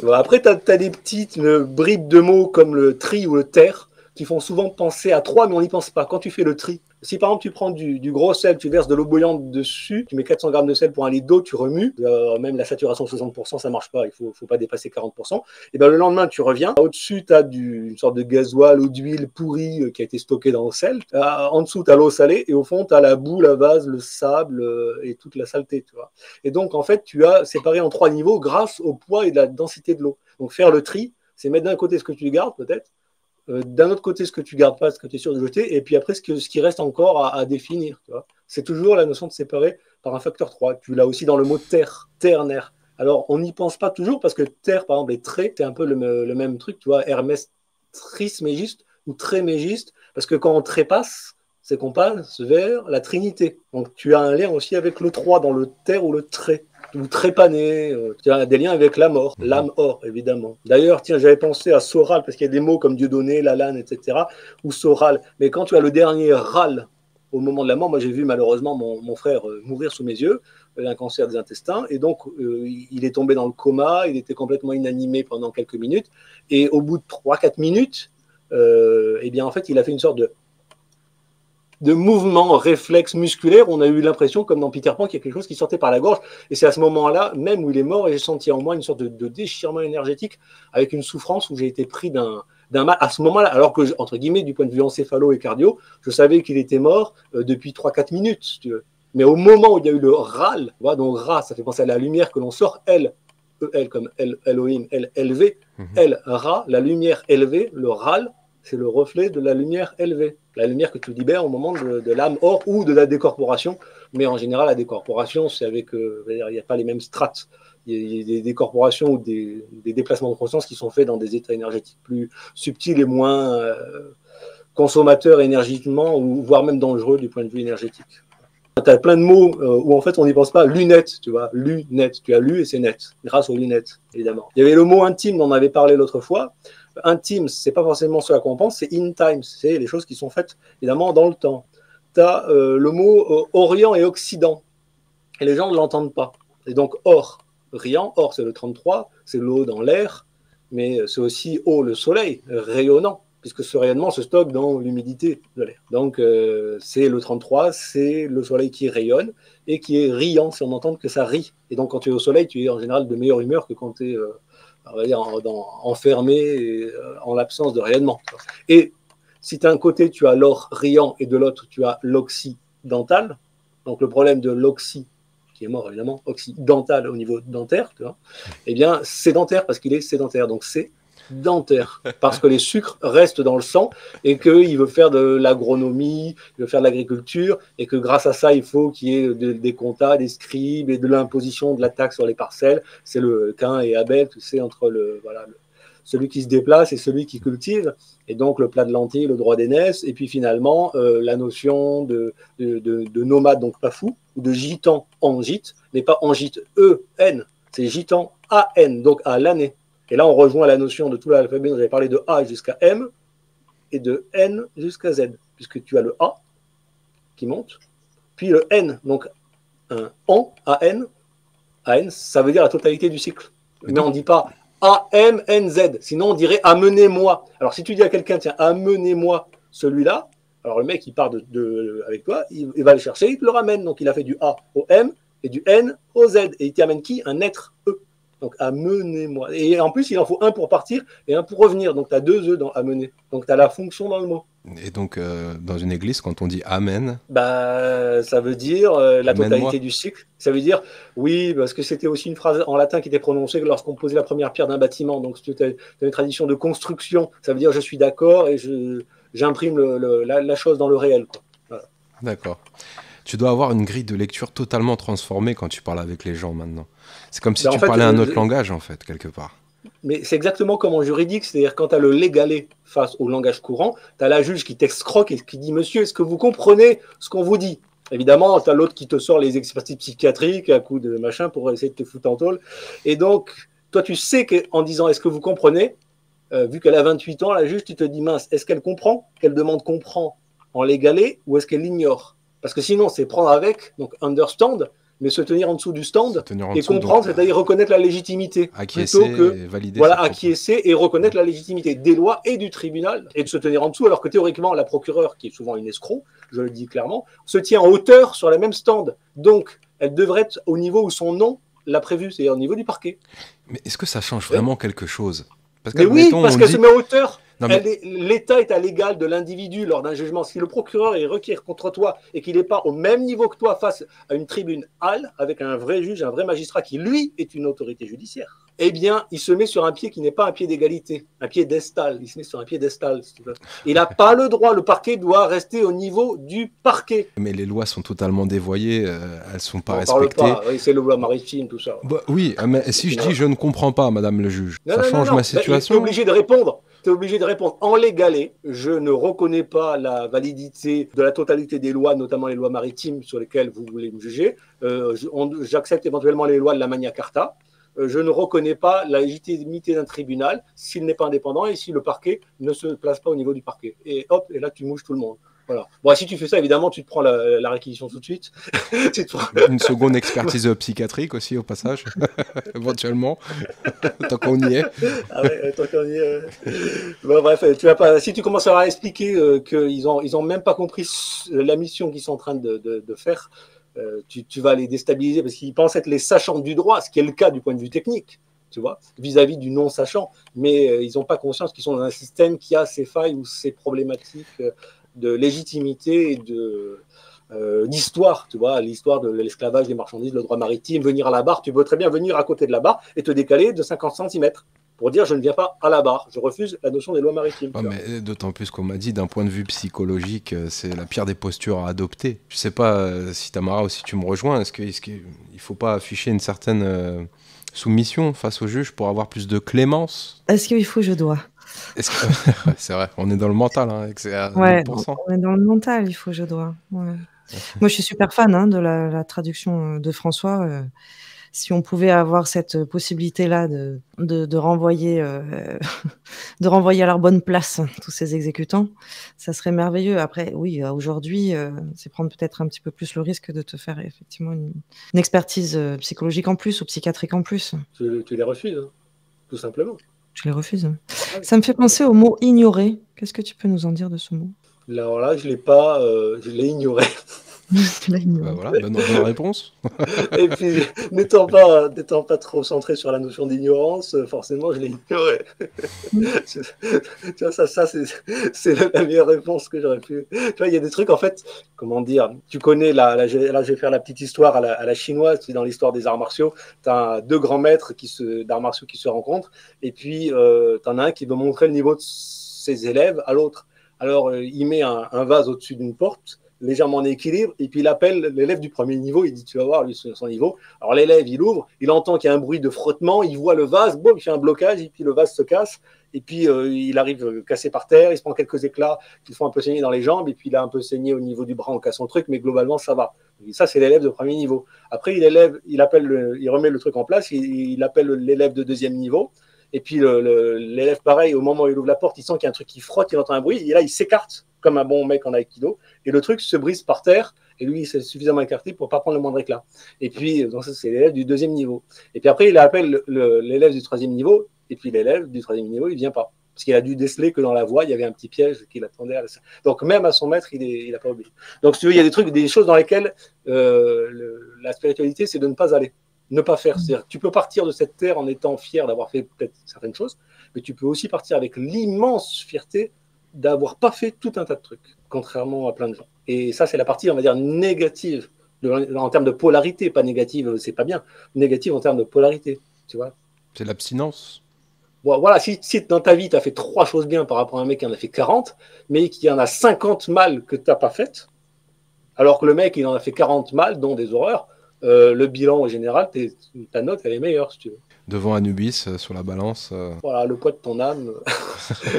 Bon, après, tu as des petites bribes de mots comme le tri ou le terre qui font souvent penser à 3, mais on n'y pense pas. Quand tu fais le tri, si par exemple tu prends du gros sel, tu verses de l'eau bouillante dessus, tu mets 400 grammes de sel pour un litre d'eau, tu remues, même la saturation 60%, ça marche pas, il faut pas dépasser 40%. Et ben le lendemain, tu reviens, au-dessus, tu as une sorte de gasoil ou d'huile pourrie qui a été stockée dans le sel, en dessous, tu as l'eau salée, et au fond, tu as la boue, la vase, le sable et toute la saleté. Tu vois. Et donc, en fait, tu as séparé en 3 niveaux grâce au poids et de la densité de l'eau. Donc, faire le tri, c'est mettre d'un côté ce que tu gardes, peut-être, d'un autre côté, ce que tu ne gardes pas, ce que tu es sûr de jeter, et puis après, ce qui reste encore à définir. C'est toujours la notion de séparer par un facteur 3. Tu l'as aussi dans le mot terre, ternaire. Alors, on n'y pense pas toujours parce que terre, par exemple, les traits, c'est un peu le même truc, tu vois, Hermès trismégiste ou trémégiste, parce que quand on trépasse, c'est qu'on passe vers la Trinité. Donc, tu as un lien aussi avec le 3 dans le terre ou le trait. Ou trépané, tu as des liens avec la mort, l'âme or, évidemment. D'ailleurs, tiens, j'avais pensé à Soral, parce qu'il y a des mots comme Dieudonné, Lalanne, etc., ou Soral. Mais quand tu as le dernier râle au moment de la mort, moi j'ai vu malheureusement mon frère mourir sous mes yeux, d'un cancer des intestins, et donc il est tombé dans le coma, il était complètement inanimé pendant quelques minutes, et au bout de 3-4 minutes, eh bien en fait, il a fait une sorte de mouvement réflexe musculaire, on a eu l'impression, comme dans Peter Pan, qu'il y a quelque chose qui sortait par la gorge. Et c'est à ce moment-là, même où il est mort, et j'ai senti en moi une sorte de déchirement énergétique avec une souffrance où j'ai été pris d'un mal. À ce moment-là, alors que, entre guillemets, du point de vue encéphalo et cardio, je savais qu'il était mort depuis 3-4 minutes, si tu veux. Mais au moment où il y a eu le râle, voilà, donc ra, ça fait penser à la lumière que l'on sort, elle, E-L comme Elohim, elle élevé, elle, ra, la lumière élevée, le râle, c'est le reflet de la lumière élevée. La lumière que tu libères au moment de l'âme or ou de la décorporation. Mais en général, la décorporation, c'est avec... il n'y a pas les mêmes strates. Il y a des décorporations ou des déplacements de conscience qui sont faits dans des états énergétiques plus subtils et moins consommateurs énergétiquement, ou voire même dangereux du point de vue énergétique. Tu as plein de mots où en fait on n'y pense pas. Lunette, tu vois, lunette. Tu as lu et c'est net, grâce aux lunettes, évidemment. Il y avait le mot intime dont on avait parlé l'autre fois. Intime, c'est pas forcément ce à quoi on pense, c'est in time, c'est les choses qui sont faites évidemment dans le temps. Tu as le mot Orient et Occident, et les gens ne l'entendent pas. Et donc Orient, or c'est le 33, c'est l'eau dans l'air, mais c'est aussi le soleil, rayonnant, puisque ce rayonnement se stocke dans l'humidité de l'air. Donc c'est le 33, c'est le soleil qui rayonne et qui est riant, si on entend que ça rit. Et donc quand tu es au soleil, tu es en général de meilleure humeur que quand tu es on va dire, enfermé et, en l'absence de rayonnement. Et si d'un côté tu as l'or riant et de l'autre tu as l'occidental, donc le problème de l'oxy, qui est mort évidemment, occidental au niveau dentaire, tu vois, eh bien sédentaire parce qu'il est sédentaire, donc c'est dentaire, parce que les sucres restent dans le sang et qu'il veut faire de l'agronomie, il veut faire de l'agriculture et que grâce à ça, il faut qu'il y ait des comptas, des scribes et de l'imposition de la taxe sur les parcelles. C'est le Cain et Abel, tu sais, entre celui qui se déplace et celui qui cultive, et donc le plat de lentilles, le droit d'aînesse, et puis finalement la notion de nomade, donc pas fou, ou de gitan en gîte, mais pas en gîte E-N, c'est gitan A-N, donc à l'année. Et là, on rejoint la notion de tout l'alphabet dont j'avais parlé de A jusqu'à M et de N jusqu'à Z, puisque tu as le A qui monte, puis le N, donc un AN, AN, ça veut dire la totalité du cycle. Mais on ne dit pas A-M-N-Z, sinon on dirait amenez-moi. Alors si tu dis à quelqu'un, tiens, amenez-moi celui-là, alors le mec, il part avec toi, il va le chercher, il te le ramène. Donc il a fait du A au M et du N au Z. Et il t'amène qui? Un être E. Donc, amenez-moi. Et en plus, il en faut un pour partir et un pour revenir. Donc, tu as 2 E dans amener. Donc, tu as la fonction dans le mot. Et donc, dans une église, quand on dit Amen, ça veut dire la totalité du cycle. Ça veut dire, oui, parce que c'était aussi une phrase en latin qui était prononcée lorsqu'on posait la première pierre d'un bâtiment. Donc, tu as une tradition de construction. Ça veut dire, je suis d'accord et j'imprime la chose dans le réel, quoi. Voilà. D'accord. Tu dois avoir une grille de lecture totalement transformée quand tu parles avec les gens maintenant. C'est comme si tu parlais un autre langage, en fait, quelque part. Mais c'est exactement comme en juridique, c'est-à-dire quand tu as le légalais face au langage courant, tu as la juge qui t'excroque et qui dit « Monsieur, est-ce que vous comprenez ce qu'on vous dit ?» Évidemment, tu as l'autre qui te sort les expertises psychiatriques à coup de machin pour essayer de te foutre en tôle. Et donc, toi, tu sais qu'en disant « Est-ce que vous comprenez ?» vu qu'elle a 28 ans, la juge, tu te dis « Mince, est-ce qu'elle comprend ?» Qu'elle demande « comprend » en légalais ou est-ce qu'elle l'ignore? Parce que sinon, c'est prendre avec, donc understand, mais se tenir en dessous du stand et comprendre, c'est-à-dire reconnaître la légitimité. Acquiescer et valider. Voilà, acquiescer et reconnaître la légitimité des lois et du tribunal et de se tenir en dessous, alors que théoriquement, la procureure, qui est souvent une escroc, je le dis clairement, se tient en hauteur sur la même stand. Donc, elle devrait être au niveau où son nom l'a prévu, c'est-à-dire au niveau du parquet. Mais est-ce que ça change vraiment quelque chose? Mais oui, parce qu'elle se met en hauteur. L'État est à l'égal de l'individu lors d'un jugement. Si le procureur est requis contre toi et qu'il n'est pas au même niveau que toi face à une tribune hall avec un vrai juge, un vrai magistrat qui, lui, est une autorité judiciaire, eh bien, il se met sur un pied qui n'est pas un pied d'égalité, un pied d'estal. Il se met sur un pied d'estal, si tu veux. Il n'a pas le droit. Le parquet doit rester au niveau du parquet. Mais les lois sont totalement dévoyées. Elles ne sont pas respectées. Parle pas. Oui, c'est le loi maritime, tout ça. Bah, oui, mais si je dis je ne comprends pas, madame le juge, ça change ma situation. Tu es obligé de répondre. Tu es obligé de répondre en légalais. Je ne reconnais pas la validité de la totalité des lois, notamment les lois maritimes sur lesquelles vous voulez me juger. J'accepte éventuellement les lois de la Magna Carta. Je ne reconnais pas la légitimité d'un tribunal s'il n'est pas indépendant et si le parquet ne se place pas au niveau du parquet. Et hop, et là, tu mouches tout le monde. Voilà. Bon, si tu fais ça, évidemment, tu te prends la réquisition tout de suite. Une seconde expertise psychiatrique aussi, au passage, éventuellement, tant qu'on y est. Ah ouais, tant qu'on y est. Bon, bref, si tu commences à expliquer qu'ils ont même pas compris la mission qu'ils sont en train de faire, tu vas les déstabiliser parce qu'ils pensent être les sachants du droit, ce qui est le cas du point de vue technique, tu vois, vis-à-vis du non-sachant. Mais ils n'ont pas conscience qu'ils sont dans un système qui a ses failles ou ses problématiques de légitimité et d'histoire, tu vois, l'histoire de l'esclavage des marchandises, le droit maritime, venir à la barre, tu peux très bien venir à côté de la barre et te décaler de 50 cm pour dire je ne viens pas à la barre, je refuse la notion des lois maritimes. Ah, mais d'autant plus qu'on m'a dit, d'un point de vue psychologique, c'est la pire des postures à adopter. Je sais pas si Tamara ou si tu me rejoins, est-ce qu'il ne faut pas afficher une certaine soumission face au juge pour avoir plus de clémence? Est-ce qu'il faut, je dois? C'est vrai, on est dans le mental, hein, c'est à ouais, 100%. on est dans le mental, il faut, je dois. Ouais. Moi, je suis super fan hein, de la traduction de François. Si on pouvait avoir cette possibilité-là de renvoyer, de renvoyer à leur bonne place tous ces exécutants, ça serait merveilleux. Après, oui, aujourd'hui, c'est prendre peut-être un petit peu plus le risque de te faire effectivement une expertise psychologique en plus ou psychiatrique en plus. Tu les refuses, hein, tout simplement. Je les refuse. Ça me fait penser au mot ignorer. Qu'est-ce que tu peux nous en dire de ce mot? Alors là, je l'ai pas, je l'ai ignoré. Tu l'as ignoré. Voilà, bonne réponse. Et puis, n'étant pas trop centré sur la notion d'ignorance, forcément, je l'ai ignoré. Tu vois, ça c'est la meilleure réponse que j'aurais pu. Tu vois, il y a des trucs, en fait, comment dire, tu connais, là, je vais faire la petite histoire à la chinoise, dans l'histoire des arts martiaux, tu as deux grands maîtres d'arts martiaux qui se rencontrent, et puis tu en as un qui veut montrer le niveau de ses élèves à l'autre. Alors, il met un vase au-dessus d'une porte, légèrement en équilibre, et puis il appelle l'élève du premier niveau, il dit tu vas voir lui son niveau. Alors l'élève il ouvre, il entend qu'il y a un bruit de frottement, il voit le vase, boum, il fait un blocage, et puis le vase se casse, et puis il arrive cassé par terre, il se prend quelques éclats qui font un peu saigner dans les jambes, et puis il a un peu saigné au niveau du bras en cassant le truc, mais globalement ça va. Et ça c'est l'élève de premier niveau. Après il remet le truc en place, il appelle l'élève de deuxième niveau. Et puis l'élève, pareil, au moment où il ouvre la porte, il sent qu'il y a un truc qui frotte, il entend un bruit, et là il s'écarte comme un bon mec en aïkido, et le truc se brise par terre, et lui il s'est suffisamment écarté pour ne pas prendre le moindre éclat. Et puis, donc ça c'est l'élève du deuxième niveau. Et puis après il appelle l'élève du troisième niveau, et puis l'élève du troisième niveau il ne vient pas. Parce qu'il a dû déceler que dans la voie, il y avait un petit piège qui l'attendait. Donc même à son maître, il n'a pas oublié. Donc si tu veux, il y a des choses dans lesquelles la spiritualité, c'est de ne pas aller. Ne pas faire. C'est-à-dire, tu peux partir de cette terre en étant fier d'avoir fait peut-être certaines choses, mais tu peux aussi partir avec l'immense fierté d'avoir pas fait tout un tas de trucs, contrairement à plein de gens. Et ça, c'est la partie, on va dire, négative, en termes de polarité, pas négative, c'est pas bien, négative en termes de polarité, tu vois. C'est l'abstinence. Bon, voilà, si dans ta vie, tu as fait 3 choses bien par rapport à un mec qui en a fait 40, mais qui en a 50 mal que tu n'as pas faites, alors que le mec, il en a fait 40 mal, dont des horreurs, le bilan en général, ta note, elle est meilleure, si tu veux. Devant Anubis, sur la balance. Voilà, le poids de ton âme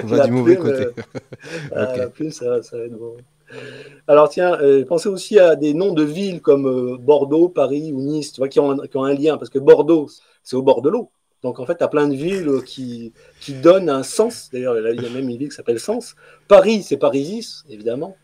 va du mauvais côté. Okay. La plume, ça va être bon. Alors tiens, pensez aussi à des noms de villes comme Bordeaux, Paris ou Nice, tu vois, qui ont un lien, parce que Bordeaux, c'est au bord de l'eau. Donc en fait, tu as plein de villes qui donnent un sens. D'ailleurs, il y a même une ville qui s'appelle Sens. Paris, c'est Parisis, évidemment.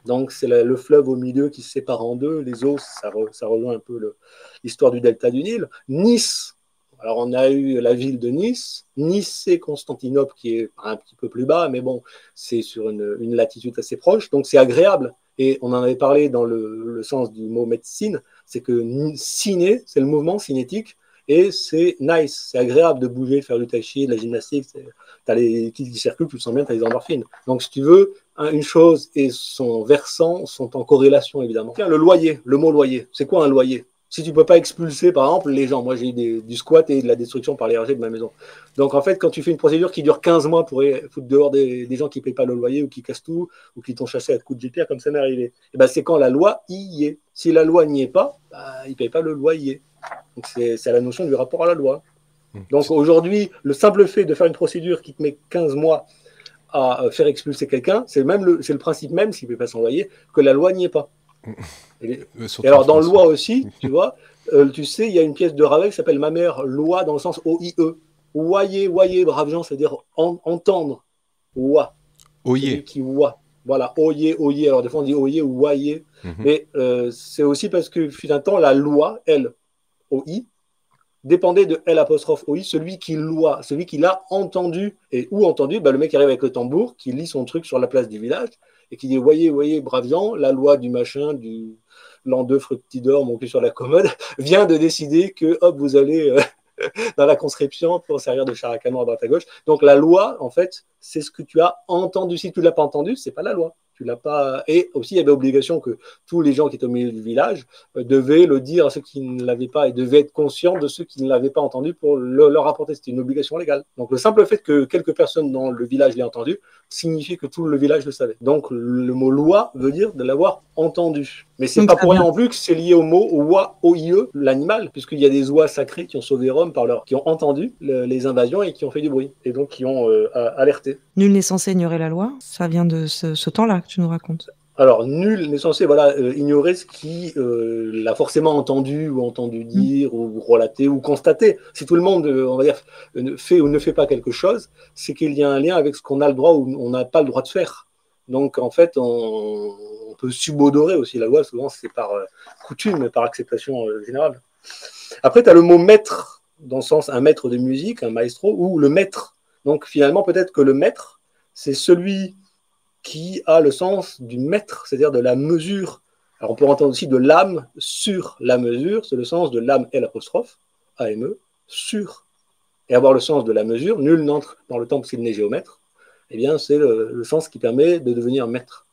Donc, c'est le fleuve au milieu qui se sépare en deux. Les eaux, ça rejoint un peu l'histoire du delta du Nil. Nice, alors on a eu la ville de Nice. Nice, c'est Constantinople qui est un petit peu plus bas, mais bon, c'est sur une latitude assez proche. Donc, c'est agréable. Et on en avait parlé dans le sens du mot médecine. C'est que ciné, c'est le mouvement cinétique. Et c'est nice, c'est agréable de bouger, de faire du tai chi, de la gymnastique. Tu as les kits qui circulent, tu le sens bien, tu as les endorphines. Donc, si tu veux, une chose et son versant sont en corrélation, évidemment. Tiens, le loyer, le mot loyer. C'est quoi un loyer? Si tu ne peux pas expulser, par exemple, les gens, moi j'ai eu du squat et de la destruction par les RG de ma maison. Donc en fait, quand tu fais une procédure qui dure 15 mois pour foutre dehors des gens qui ne payent pas le loyer ou qui cassent tout, ou qui t'ont chassé à coups de JPR, comme ça m'est arrivé, et ben, c'est quand la loi y est. Si la loi n'y est pas, ils ne payent pas le loyer. Donc c'est la notion du rapport à la loi. Donc aujourd'hui, le simple fait de faire une procédure qui te met 15 mois à faire expulser quelqu'un, c'est le principe même, s'il ne paye pas son loyer, que la loi n'y est pas. Et alors, dans loi aussi, tu vois, tu sais, il y a une pièce de Ravel qui s'appelle Ma mère, loi dans le sens O-I-E. Oyer, brave gens, c'est-à-dire entendre. Oua. Oyer. Qui oua. Voilà, oyer. Alors, des fois, on dit oyer ou oyer. Mais c'est aussi parce que, fut un temps, la loi, elle, O-I, dépendait de L apostrophe OI, celui qui l'a entendu. Et où entendu, le mec arrive avec le tambour, qui lit son truc sur la place du village, et qui dit voyez, braves gens, la loi du machin, du l'an 2 fructidor, mon cul sur la commode, vient de décider que, hop, vous allez dans la conscription pour servir de char à canon à droite à gauche. Donc la loi, en fait, c'est ce que tu as entendu. Si tu ne l'as pas entendu, c'est pas la loi. Tu l'as pas. Et aussi, il y avait obligation que tous les gens qui étaient au milieu du village devaient le dire à ceux qui ne l'avaient pas et devaient être conscients de ceux qui ne l'avaient pas entendu pour leur apporter. C'était une obligation légale. Donc, le simple fait que quelques personnes dans le village l'aient entendu signifie que tout le village le savait. Donc, le mot loi veut dire de l'avoir entendu. Mais c'est pas pour rien non plus que c'est lié au mot oie, O-I-E, l'animal, puisqu'il y a des oies sacrées qui ont sauvé Rome qui ont entendu les invasions et qui ont fait du bruit. Et donc, qui ont alerté. Nul n'est censé ignorer la loi. Ça vient de ce temps-là que tu nous racontes. Alors, nul n'est censé ignorer ce qui l'a forcément entendu ou entendu dire ou relaté ou constaté. Si tout le monde, on va dire, fait ou ne fait pas quelque chose, c'est qu'il y a un lien avec ce qu'on a le droit ou on n'a pas le droit de faire. Donc, en fait, on peut subodorer aussi la loi. Souvent, c'est par coutume, par acceptation générale. Après, tu as le mot maître, dans le sens un maître de musique, un maestro, ou le maître. Donc, finalement, peut-être que le maître, c'est celui qui a le sens du mètre, c'est-à-dire de la mesure. Alors on peut entendre aussi de l'âme sur la mesure, c'est le sens de l'âme L apostrophe, A-M-E, sur. Et avoir le sens de la mesure, nul n'entre dans le temple s'il n'est géomètre, eh bien c'est le sens qui permet de devenir maître.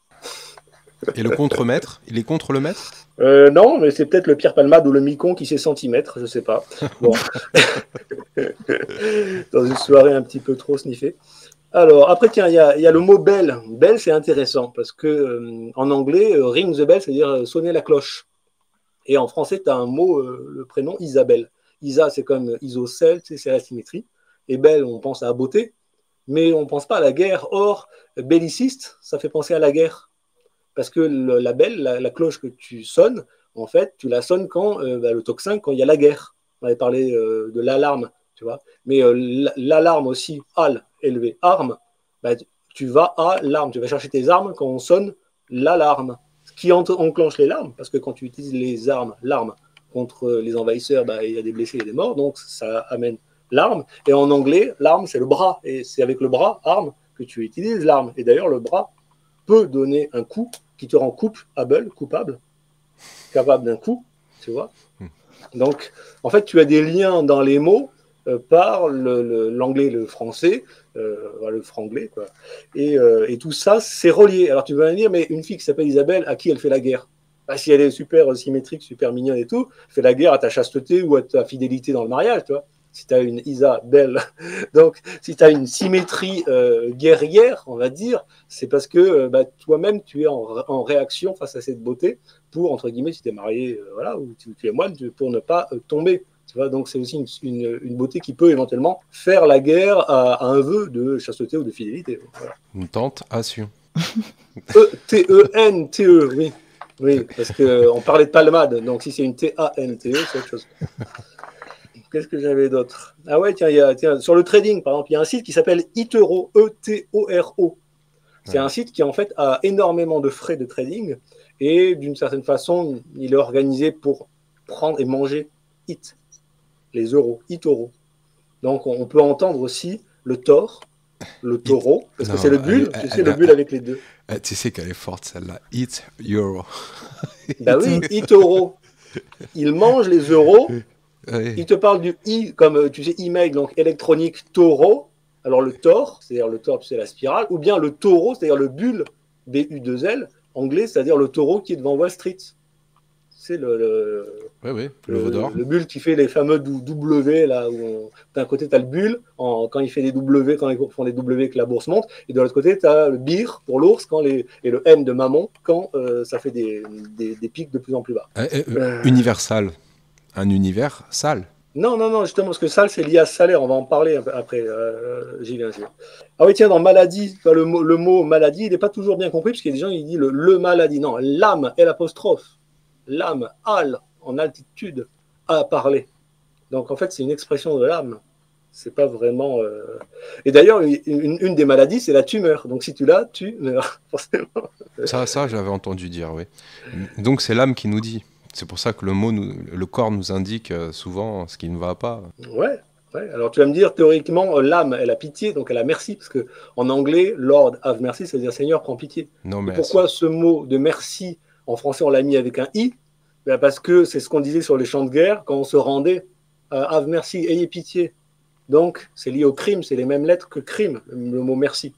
Et le contre-maître, il est contre le maître? Non, mais c'est peut-être le Pierre Palmade ou le Micon qui sait centimètre, je ne sais pas. Bon. Dans une soirée un petit peu trop sniffée. Alors, après, tiens, il y a le mot bell. Bell, c'est intéressant parce que en anglais, ring the bell, c'est-à-dire sonner la cloche. Et en français, tu as un mot, le prénom Isabelle. Isa, c'est comme isocèle, c'est la symétrie. Et belle, on pense à la beauté, mais on ne pense pas à la guerre. Or, belliciste, ça fait penser à la guerre. Parce que la belle, la cloche que tu sonnes, en fait, tu la sonnes quand, le tocsin, quand il y a la guerre. On avait parlé de l'alarme, tu vois. Mais l'alarme aussi, al, élevé, arme, bah, tu vas à l'arme. Tu vas chercher tes armes quand on sonne l'alarme. Ce qui enclenche les larmes, parce que quand tu utilises les armes, l'arme, contre les envahisseurs, bah, il y a des blessés et des morts, donc ça amène l'arme. Et en anglais, l'arme, c'est le bras. Et c'est avec le bras, arme, que tu utilises l'arme. Et d'ailleurs, le bras peut donner un coup qui te rend coupable, capable d'un coup, tu vois. Donc, en fait, tu as des liens dans les mots par l'anglais et le français, le franglais, quoi. Et tout ça, c'est relié. Alors, tu vas me dire, mais une fille qui s'appelle Isabelle, à qui elle fait la guerre? Bah, si elle est super symétrique, super mignonne et tout, elle fait la guerre à ta chasteté ou à ta fidélité dans le mariage, tu vois. Si tu as une Isabelle, donc si tu as une symétrie guerrière, on va dire, c'est parce que toi-même, tu es en réaction face à cette beauté pour, entre guillemets, si tu es marié, voilà, ou tu es moine, pour ne pas tomber. Tu vois, donc c'est aussi une beauté qui peut éventuellement faire la guerre à un vœu de chasteté ou de fidélité. Voilà. Une tentation. T-E-N-T-E, oui. Oui, parce qu'on parlait de palmade, donc si c'est une T-A-N-T-E, c'est autre chose. Qu'est-ce que j'avais d'autre? Ah ouais, tiens, sur le trading, par exemple, il y a un site qui s'appelle eToro, E-T-O-R-O. C'est un site qui, en fait, a énormément de frais de trading et, d'une certaine façon, il est organisé pour prendre et manger les euros, eToro. Donc, on peut entendre aussi le taureau, parce que c'est le bulle, tu sais, le bulle avec les deux. Tu sais qu'elle est forte, celle-là. Eat euro. Bah oui, eToro. Il mange les euros. Oui. Il te parle du comme tu sais, email, donc électronique taureau. Alors le tor, c'est-à-dire le tor, c'est la spirale, ou bien le taureau, c'est-à-dire le bull, B-U-2-L, anglais, c'est-à-dire le taureau qui est devant Wall Street. C'est le veau d'or. Le bull qui fait les fameux W, là, où d'un côté, tu as le bull, quand il fait des W, quand ils font des W que la bourse monte, et de l'autre côté, tu as le bear pour l'ours, et le M de mammon, quand ça fait des pics de plus en plus bas. Universal. Un univers sale. Non, justement, parce que sale, c'est lié à salaire. On va en parler après. J'y viens. Ah oui, tiens, dans maladie, le mot maladie, il n'est pas toujours bien compris, parce qu'il y a des gens qui disent le maladie. Non, l'âme, l'apostrophe. L'âme, al, en altitude, a parlé. Donc, en fait, c'est une expression de l'âme. C'est pas vraiment... Et d'ailleurs, une des maladies, c'est la tumeur. Donc, si tu l'as, tu meurs, forcément. Ça, j'avais entendu dire, oui. Donc, c'est l'âme qui nous dit. C'est pour ça que le corps nous indique souvent ce qui ne va pas. Ouais. Alors tu vas me dire, théoriquement, l'âme, elle a pitié, donc elle a merci, parce que en anglais, Lord have mercy, ça veut dire Seigneur, prends pitié. Non, mais pourquoi ce mot de merci, en français, on l'a mis avec un i? Parce que c'est ce qu'on disait sur les champs de guerre, quand on se rendait, have mercy, ayez pitié. Donc, c'est lié au crime, c'est les mêmes lettres que crime, le mot merci.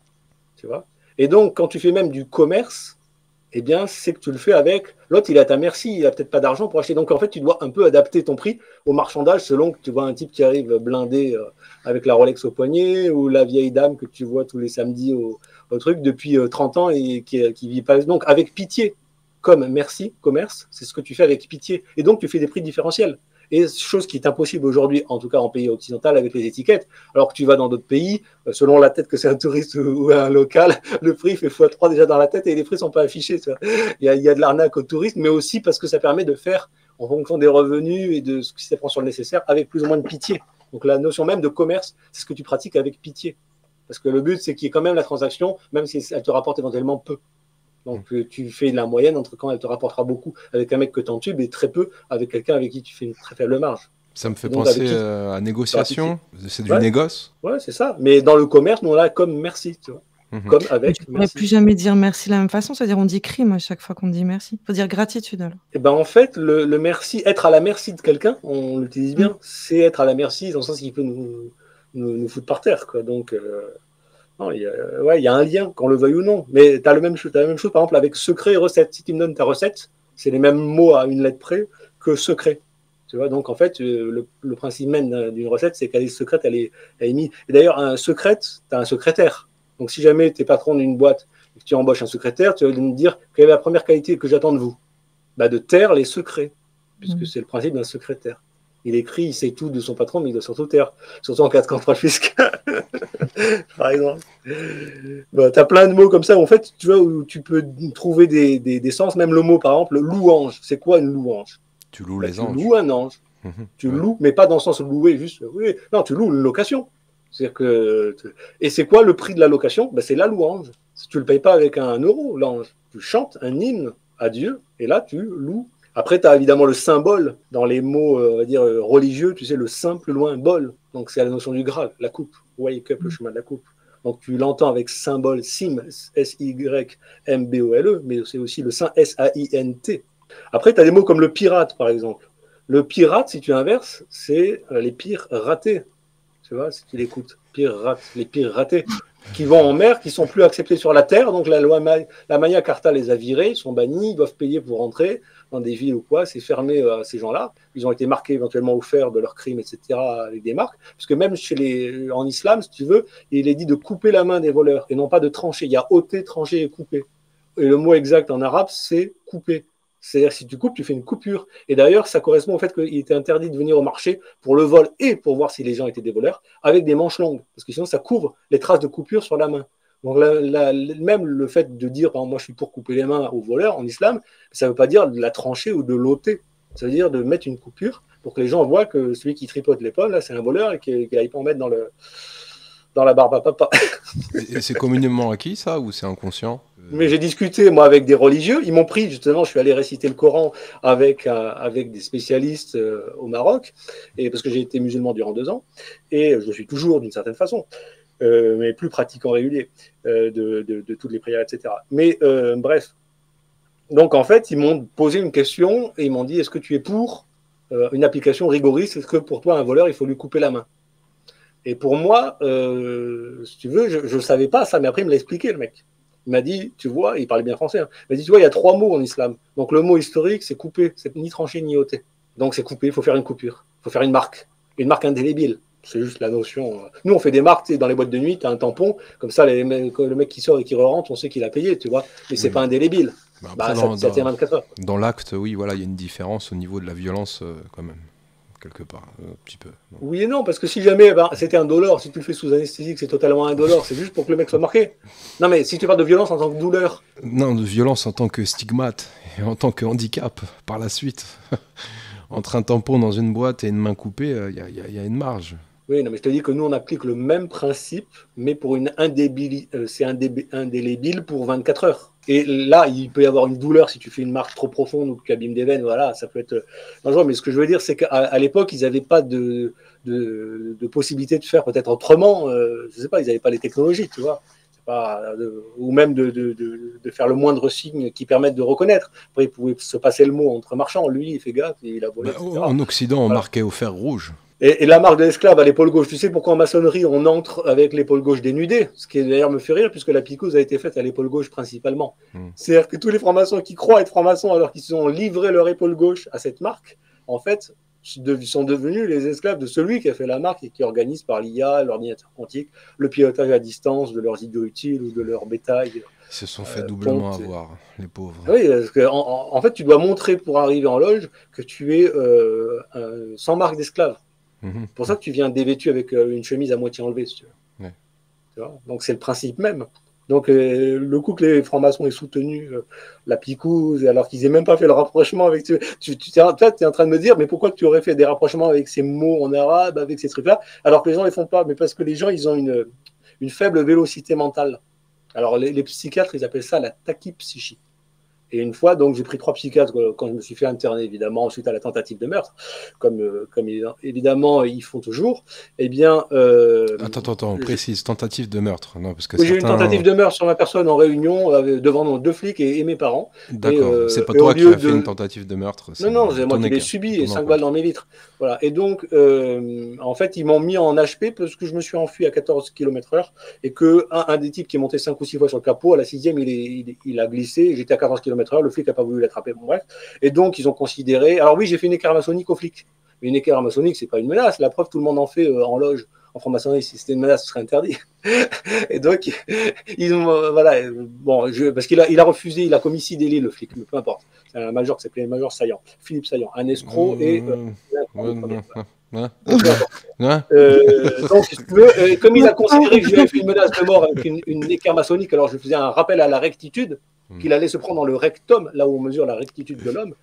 Tu vois? Et donc, quand tu fais même du commerce, eh bien, c'est que tu le fais avec... L'autre, il a ta merci, il n'a peut-être pas d'argent pour acheter. Donc, en fait, tu dois un peu adapter ton prix au marchandage selon que tu vois un type qui arrive blindé avec la Rolex au poignet ou la vieille dame que tu vois tous les samedis au truc depuis 30 ans et qui vit pas. Donc, avec pitié, comme merci, commerce, c'est ce que tu fais avec pitié. Et donc, tu fais des prix différentiels. Et chose qui est impossible aujourd'hui, en tout cas en pays occidental, avec les étiquettes. Alors que tu vas dans d'autres pays, selon la tête que c'est un touriste ou un local, le prix fait x3 déjà dans la tête et les prix ne sont pas affichés. Il y a de l'arnaque au tourisme, mais aussi parce que ça permet de faire, en fonction des revenus et de ce qui s'apprend sur le nécessaire, avec plus ou moins de pitié. Donc la notion même de commerce, c'est ce que tu pratiques avec pitié. Parce que le but, c'est qu'il y ait quand même la transaction, même si elle te rapporte éventuellement peu. Donc tu fais la moyenne entre quand elle te rapportera beaucoup avec un mec que t'entubes et très peu avec quelqu'un avec qui tu fais une très faible marge. Ça me fait penser à négociation, c'est du négoce. Ouais, c'est ça. Mais dans le commerce, nous on a comme merci, tu vois. Comme avec. Tu ne pourrais plus jamais dire merci de la même façon, c'est-à-dire on dit crime à chaque fois qu'on dit merci. Il faut dire gratitude alors. Et ben en fait, le merci, être à la merci de quelqu'un, on l'utilise bien, c'est être à la merci dans le sens qu'il peut nous foutre par terre, quoi. Donc non, il y a un lien, qu'on le veuille ou non. Mais tu as la même chose, par exemple, avec secret et recette. Si tu me donnes ta recette, c'est les mêmes mots à une lettre près que secret. Tu vois, donc en fait, le principe même d'une recette, c'est qu'elle est secrète, elle est mise. Et d'ailleurs, un secret, tu as un secrétaire. Donc si jamais tu es patron d'une boîte et que tu embauches un secrétaire, tu vas me dire quelle est la première qualité que j'attends de vous, de taire les secrets, puisque c'est le principe d'un secrétaire. Il écrit, il sait tout de son patron, mais il doit surtout taire. Surtout en cas de contrôle fiscal, par exemple. Tu as plein de mots comme ça, en fait, tu vois, où tu peux trouver des sens. Même le mot, par exemple, louange. C'est quoi une louange? Tu loues les anges. Tu loues un ange. Tu loues, mais pas dans le sens de louer, juste. Oui, non, tu loues une location. C'est-à-dire que... Et c'est quoi le prix de la location? C'est la louange. Si tu ne le payes pas avec 1 euro, l'ange. Tu chantes un hymne à Dieu, et là, tu loues. Après, tu as évidemment le symbole dans les mots, on va dire, religieux, tu sais, le saint plus loin, bol. Donc, c'est la notion du Graal, la coupe. Wake up, le chemin de la coupe. Donc, tu l'entends avec symbole SIM, S-Y-M-B-O-L-E, mais c'est aussi le saint S-A-I-N-T. Après, tu as des mots comme le pirate, par exemple. Le pirate, si tu inverses, c'est les pires ratés. Tu vois, si tu l'écoutes, les pires ratés, qui vont en mer, qui sont plus acceptés sur la terre. Donc, la loi la Maya Carta les a virés, ils sont bannis, ils doivent payer pour rentrer dans des villes ou quoi, c'est fermé à ces gens-là. Ils ont été marqués éventuellement au fer de leurs crimes, etc., avec des marques. Parce que même en islam, si tu veux, il est dit de couper la main des voleurs et non pas de trancher. Il y a ôter, trancher et couper. Et le mot exact en arabe, c'est couper. C'est-à-dire si tu coupes, tu fais une coupure. Et d'ailleurs, ça correspond au fait qu'il était interdit de venir au marché pour le vol et pour voir si les gens étaient des voleurs avec des manches longues. Parce que sinon, ça couvre les traces de coupure sur la main. Donc même le fait de dire, par exemple, moi je suis pour couper les mains aux voleurs en islam, ça ne veut pas dire de la trancher ou de l'ôter. Ça veut dire de mettre une coupure pour que les gens voient que celui qui tripote les pommes, là, c'est un voleur et qu'il n'aille pas en mettre dans la barbe à papa. Et c'est communément acquis, ça, ou c'est inconscient? Mais j'ai discuté, moi, avec des religieux. Ils m'ont pris, justement, je suis allé réciter le Coran avec des spécialistes au Maroc, et parce que j'ai été musulman durant 2 ans, et je suis toujours d'une certaine façon. Mais plus pratiquant régulier de toutes les prières, etc. Mais bref. Donc, en fait, ils m'ont posé une question et ils m'ont dit, est-ce que tu es pour une application rigoriste? Est-ce que pour toi, un voleur, il faut lui couper la main? Et pour moi, si tu veux, je ne savais pas ça, mais après, il me l'a expliqué, le mec. Il m'a dit, tu vois, il parlait bien français, hein. Il m'a dit, tu vois, il y a 3 mots en islam. Donc, le mot historique, c'est couper. C'est ni trancher, ni ôter. Donc, c'est couper. Il faut faire une coupure. Il faut faire une marque indélébile. C'est juste la notion. Nous, on fait des marques, tu sais, dans les boîtes de nuit, tu as un tampon, comme ça, le mec qui sort et qui re-rentre, on sait qu'il a payé, tu vois. Mais c'est pas indélébile. Ça tient 24 heures. Dans l'acte, oui, voilà, il y a une différence au niveau de la violence, quand même, quelque part, un petit peu. Non. Oui et non, parce que si jamais c'était indolore, si tu le fais sous anesthésie, c'est totalement indolore, c'est juste pour que le mec soit marqué. Non, mais si tu parles de violence en tant que douleur. Non, de violence en tant que stigmate et en tant que handicap par la suite. Entre un tampon dans une boîte et une main coupée, il y a une marge. Oui, non, mais je te dis que nous, on applique le même principe, mais pour une c'est indélébile pour 24 heures. Et là, il peut y avoir une douleur si tu fais une marque trop profonde ou que tu abîmes des veines, voilà, ça peut être dangereux. Mais ce que je veux dire, c'est qu'à l'époque, ils n'avaient pas de possibilité de faire peut-être autrement. Je ne sais pas, ils n'avaient pas les technologies, tu vois. Ou même de faire le moindre signe qui permette de reconnaître. Après, il pouvait se passer le mot entre marchands. Lui, il fait gaffe, il a volé, etc. En Occident, on marquait au fer rouge. Et la marque de l'esclave à l'épaule gauche, tu sais pourquoi en maçonnerie on entre avec l'épaule gauche dénudée? Ce qui d'ailleurs me fait rire puisque la picouse a été faite à l'épaule gauche principalement. C'est-à-dire que tous les francs-maçons qui croient être francs-maçons alors qu'ils se sont livrés leur épaule gauche à cette marque, en fait, sont devenus les esclaves de celui qui a fait la marque et qui organise par l'IA, l'ordinateur quantique, le pilotage à distance de leurs idiots utiles ou de leur bétail. Ils se sont fait doublement ponte. avoir, les pauvres. Oui, parce que, en fait, tu dois montrer pour arriver en loge que tu es sans marque d'esclave. C'est pour ça que tu viens dévêtu avec une chemise à moitié enlevée, si tu veux. Ouais. Tu vois, donc c'est le principe même. Donc le coup que les francs-maçons aient soutenu la picouse, alors qu'ils n'aient même pas fait le rapprochement avec... Tu es en train de me dire, mais pourquoi tu aurais fait des rapprochements avec ces mots en arabe, avec ces trucs-là, alors que les gens ne les font pas? Mais parce que les gens, ils ont une faible vélocité mentale. Alors les psychiatres, ils appellent ça la tachypsychie. Et une fois, donc, j'ai pris 3 psychiatres quand je me suis fait interner, évidemment, suite à la tentative de meurtre, comme évidemment ils font toujours. Eh bien. Attends, on précise, tentative de meurtre. Non, parce que oui, j'ai eu une tentative de meurtre sur ma personne en réunion devant 2 flics et mes parents. D'accord, c'est pas toi qui as fait une tentative de meurtre. Non, c'est moi qui l'ai subi et 5 balles dans mes vitres. Voilà. Et donc, en fait, ils m'ont mis en HP parce que je me suis enfui à 14 km/h et qu'un des types qui est monté 5 ou 6 fois sur le capot, à la 6e, il a glissé. J'étais à 14 km/h, le flic n'a pas voulu l'attraper. Bon, bref. Et donc, ils ont considéré. Alors, oui, j'ai fait une équerre maçonnique aux flics. Mais une équerre maçonnique, c'est pas une menace. La preuve, tout le monde en fait en loge. En franc-maçonnerie, si c'était une menace, ce serait interdit. Et donc, ils ont, voilà, bon, parce qu'il a refusé, il a commis 6 délits, le flic, mais peu importe. C'est un major qui s'appelait Major Saillant, Philippe Saillant, un escroc et. Donc, si tu veux, comme il a considéré que j'avais fait une menace de mort avec une équerre maçonnique, alors je faisais un rappel à la rectitude, qu'il allait se prendre dans le rectum, là où on mesure la rectitude de l'homme,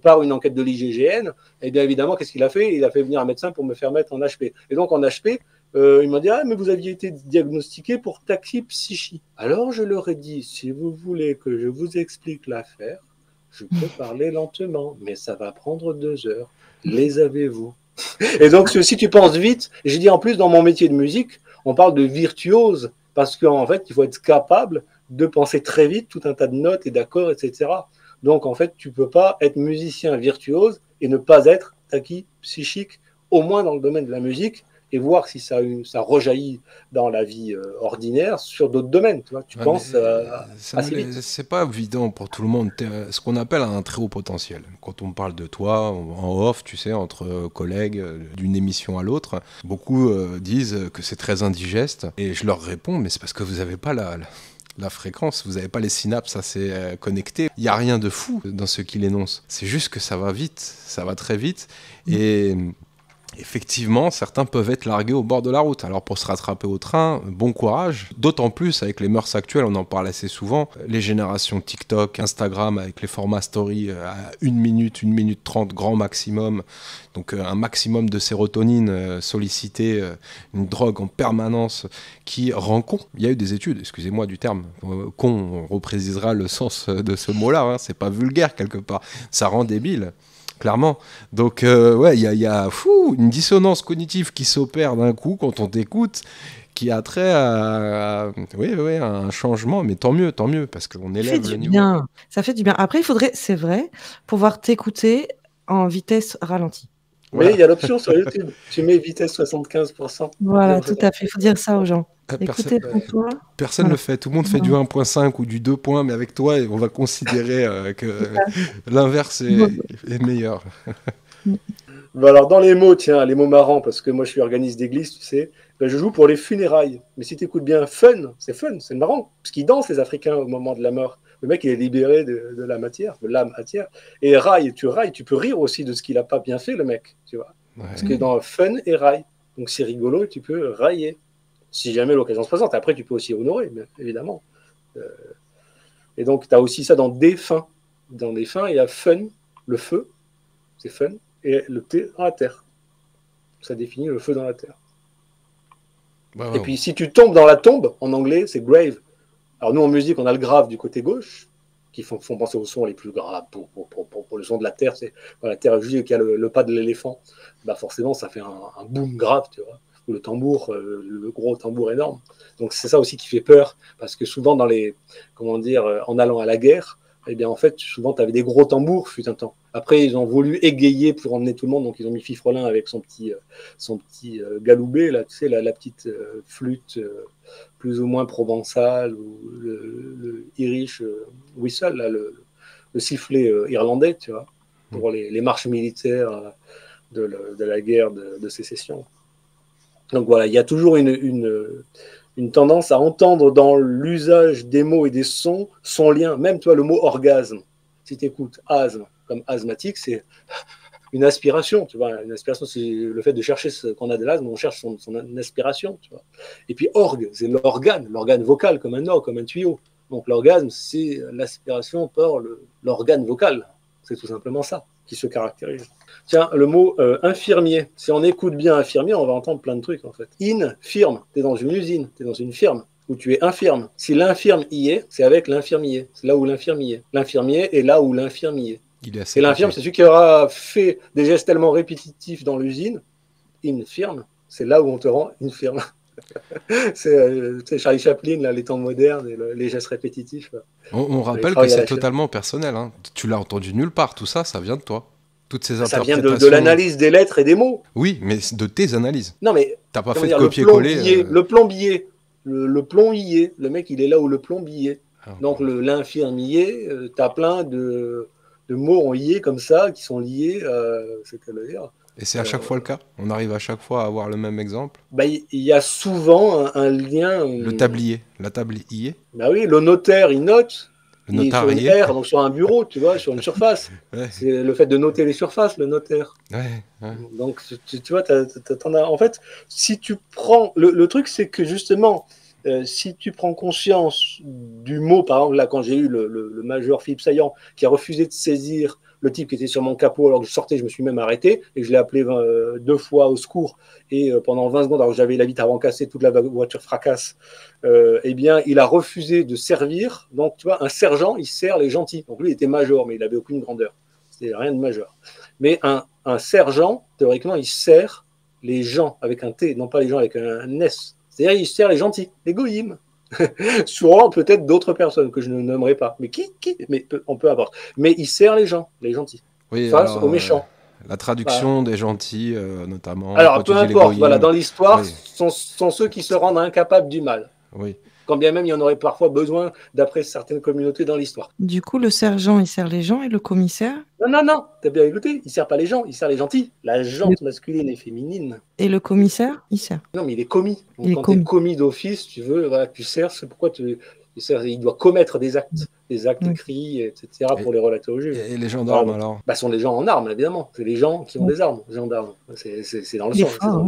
par une enquête de l'IGGN. Et bien évidemment, qu'est-ce qu'il a fait? Il a fait venir un médecin pour me faire mettre en HP. Et donc en HP, il m'a dit, ah, mais vous aviez été diagnostiqué pour tachypsychie. Alors je leur ai dit, si vous voulez que je vous explique l'affaire, je peux parler lentement, mais ça va prendre 2 heures. Les avez-vous? Et donc, si tu penses vite, j'ai dit en plus, dans mon métier de musique, on parle de virtuose, parce qu'en fait, il faut être capable de penser très vite tout un tas de notes et d'accords, etc. Donc, en fait, tu ne peux pas être musicien virtuose et ne pas être tachypsychique, au moins dans le domaine de la musique, et voir si ça rejaillit dans la vie ordinaire sur d'autres domaines. Tu vois, tu penses assez vite. C'est pas évident pour tout le monde. Ce qu'on appelle un très haut potentiel. Quand on parle de toi en off, tu sais, entre collègues, d'une émission à l'autre, beaucoup disent que c'est très indigeste. Et je leur réponds, mais c'est parce que vous n'avez pas la fréquence, vous n'avez pas les synapses assez connectées. Il n'y a rien de fou dans ce qu'il énonce. C'est juste que ça va vite, ça va très vite. Et effectivement, certains peuvent être largués au bord de la route. Alors pour se rattraper au train, bon courage. D'autant plus avec les mœurs actuelles, on en parle assez souvent. Les générations TikTok, Instagram avec les formats story à 1 minute, 1 minute 30 grand maximum. Donc un maximum de sérotonine sollicité, une drogue en permanence qui rend con. Il y a eu des études, excusez-moi du terme, con, on reprécisera le sens de ce mot-là, hein. C'est pas vulgaire quelque part. Ça rend débile. Clairement. Donc, ouais, il y a une dissonance cognitive qui s'opère d'un coup quand on t'écoute, qui a trait à un changement, mais tant mieux, parce qu'on élève le niveau. Bien. Ça fait du bien. Après, il faudrait, c'est vrai, pouvoir t'écouter en vitesse ralentie. Mais il y a l'option sur YouTube. Tu mets vitesse 75%. Voilà, tout à fait. Il faut dire ça aux gens. Écoutez, François. Personne ne le fait. Tout le monde fait du 1.5 ou du 2 points, mais avec toi, on va considérer que l'inverse est meilleur. Bon, alors, dans les mots, tiens, les mots marrants, parce que moi, je suis organiste d'église, tu sais, ben, je joue pour les funérailles. Mais si tu écoutes bien fun, c'est marrant, parce qu'ils dansent, les Africains, au moment de la mort. Le mec, il est libéré de la matière, de l'âme matière. Et raille, tu peux rire aussi de ce qu'il n'a pas bien fait, le mec, tu vois. Ouais. Parce que dans fun et raille. Donc, c'est rigolo et tu peux railler. Si jamais l'occasion se présente. Après, tu peux aussi honorer, bien évidemment. Et donc, tu as aussi ça dans défunt. Dans défunt, il y a fun, le feu, c'est fun, et le thé dans la terre. Ça définit le feu dans la terre. Et puis, si tu tombes dans la tombe, en anglais, c'est grave. Alors, nous, en musique, on a le grave du côté gauche, qui font penser aux sons les plus graves pour le son de la terre. C'est quand la terre est juste qu'il y a le pas de l'éléphant, bah forcément, ça fait un boom grave, tu vois. Ou le tambour, le gros tambour énorme. Donc, c'est ça aussi qui fait peur, parce que souvent, en allant à la guerre, eh bien, en fait, souvent, tu avais des gros tambours, fut un temps. Après, ils ont voulu égayer pour emmener tout le monde, donc ils ont mis Fifrelin avec son petit galoubet, là, tu sais, la petite flûte plus ou moins provençale, ou le Irish whistle, là, le sifflet irlandais, tu vois, pour les marches militaires de la guerre de sécession. Donc voilà, il y a toujours une tendance à entendre dans l'usage des mots et des sons son lien. Même toi, le mot orgasme, si tu écoutes asthme comme asthmatique, c'est une aspiration, tu vois. Une aspiration, c'est le fait de chercher ce qu'on a de l'asthme, on cherche son aspiration, tu vois. Et puis orgue, c'est l'organe vocal, comme un orgue, comme un tuyau. Donc l'orgasme, c'est l'aspiration par l'organe vocal. C'est tout simplement ça qui se caractérise. Tiens, le mot infirmier. Si on écoute bien infirmier, on va entendre plein de trucs, en fait. Infirme, tu es dans une usine, tu es dans une firme, où tu es infirme. Si l'infirme y est, c'est avec l'infirmier. C'est là où l'infirmier est. L'infirmier est là où l'infirmier est. Et l'infirme, c'est celui qui aura fait des gestes tellement répétitifs dans l'usine. Infirme, c'est là où on te rend infirme. C'est Charlie Chaplin, là, les temps modernes et les gestes répétitifs. On rappelle que c'est totalement personnel. Hein. Tu l'as entendu nulle part. Tout ça, ça vient de toi. Toutes ces interprétations. Ça vient de l'analyse des lettres et des mots. Oui, mais de tes analyses. Non, mais t'as pas fait de copier-coller. Le plombier, le plombier, le mec, il est là où le plombier. Donc l'infirmier, t'as plein de mots en ié comme ça qui sont liés. C'est qu'à le dire. Et c'est à chaque fois le cas? On arrive à chaque fois à avoir le même exemple? Bah, il y a souvent un lien. Le tablier, la tablier. Bah oui, le notaire, il note. Le notarié. Sur une R, donc sur un bureau, tu vois, sur une surface. Ouais. C'est le fait de noter les surfaces, le notaire. Ouais. Donc, tu vois, t'en as. En fait, si tu prends. Le truc, c'est que justement, si tu prends conscience du mot, par exemple, là, quand j'ai eu le major Philippe Saillant, qui a refusé de saisir le type qui était sur mon capot alors que je sortais, je me suis même arrêté et je l'ai appelé 2 fois au secours et pendant 20 secondes, alors que j'avais la vitre avant cassée, toute la voiture fracasse, eh bien, il a refusé de servir. Donc, tu vois, un sergent, il sert les gentils. Donc, lui, il était major, mais il n'avait aucune grandeur. C'était rien de majeur. Mais un sergent, théoriquement, il sert les gens avec un T, non pas les gens avec un S. C'est-à-dire, il sert les gentils, les goïms. Souvent, peut-être d'autres personnes que je ne nommerai pas. Mais mais on peut avoir. Mais il sert les gens, les gentils, face aux méchants. La traduction des gentils, notamment. Alors, peu importe, voilà, dans l'histoire, sont ceux qui se rendent incapables du mal. Oui. Quand bien même il y en aurait parfois besoin d'après certaines communautés dans l'histoire. Du coup, le sergent, il sert les gens et le commissaire? Non, t'as bien écouté, il sert pas les gens, il sert les gentils. La jante masculine et féminine. Et le commissaire, il sert? Non, mais il est commis. Donc, quand tu es commis d'office, tu veux, voilà, tu sers, c'est pourquoi il doit commettre des actes écrits, etc., pour les relater au juge. Et les gendarmes, alors sont des gens en armes, évidemment. C'est les gens qui ont des armes, gendarmes. C'est dans le sang.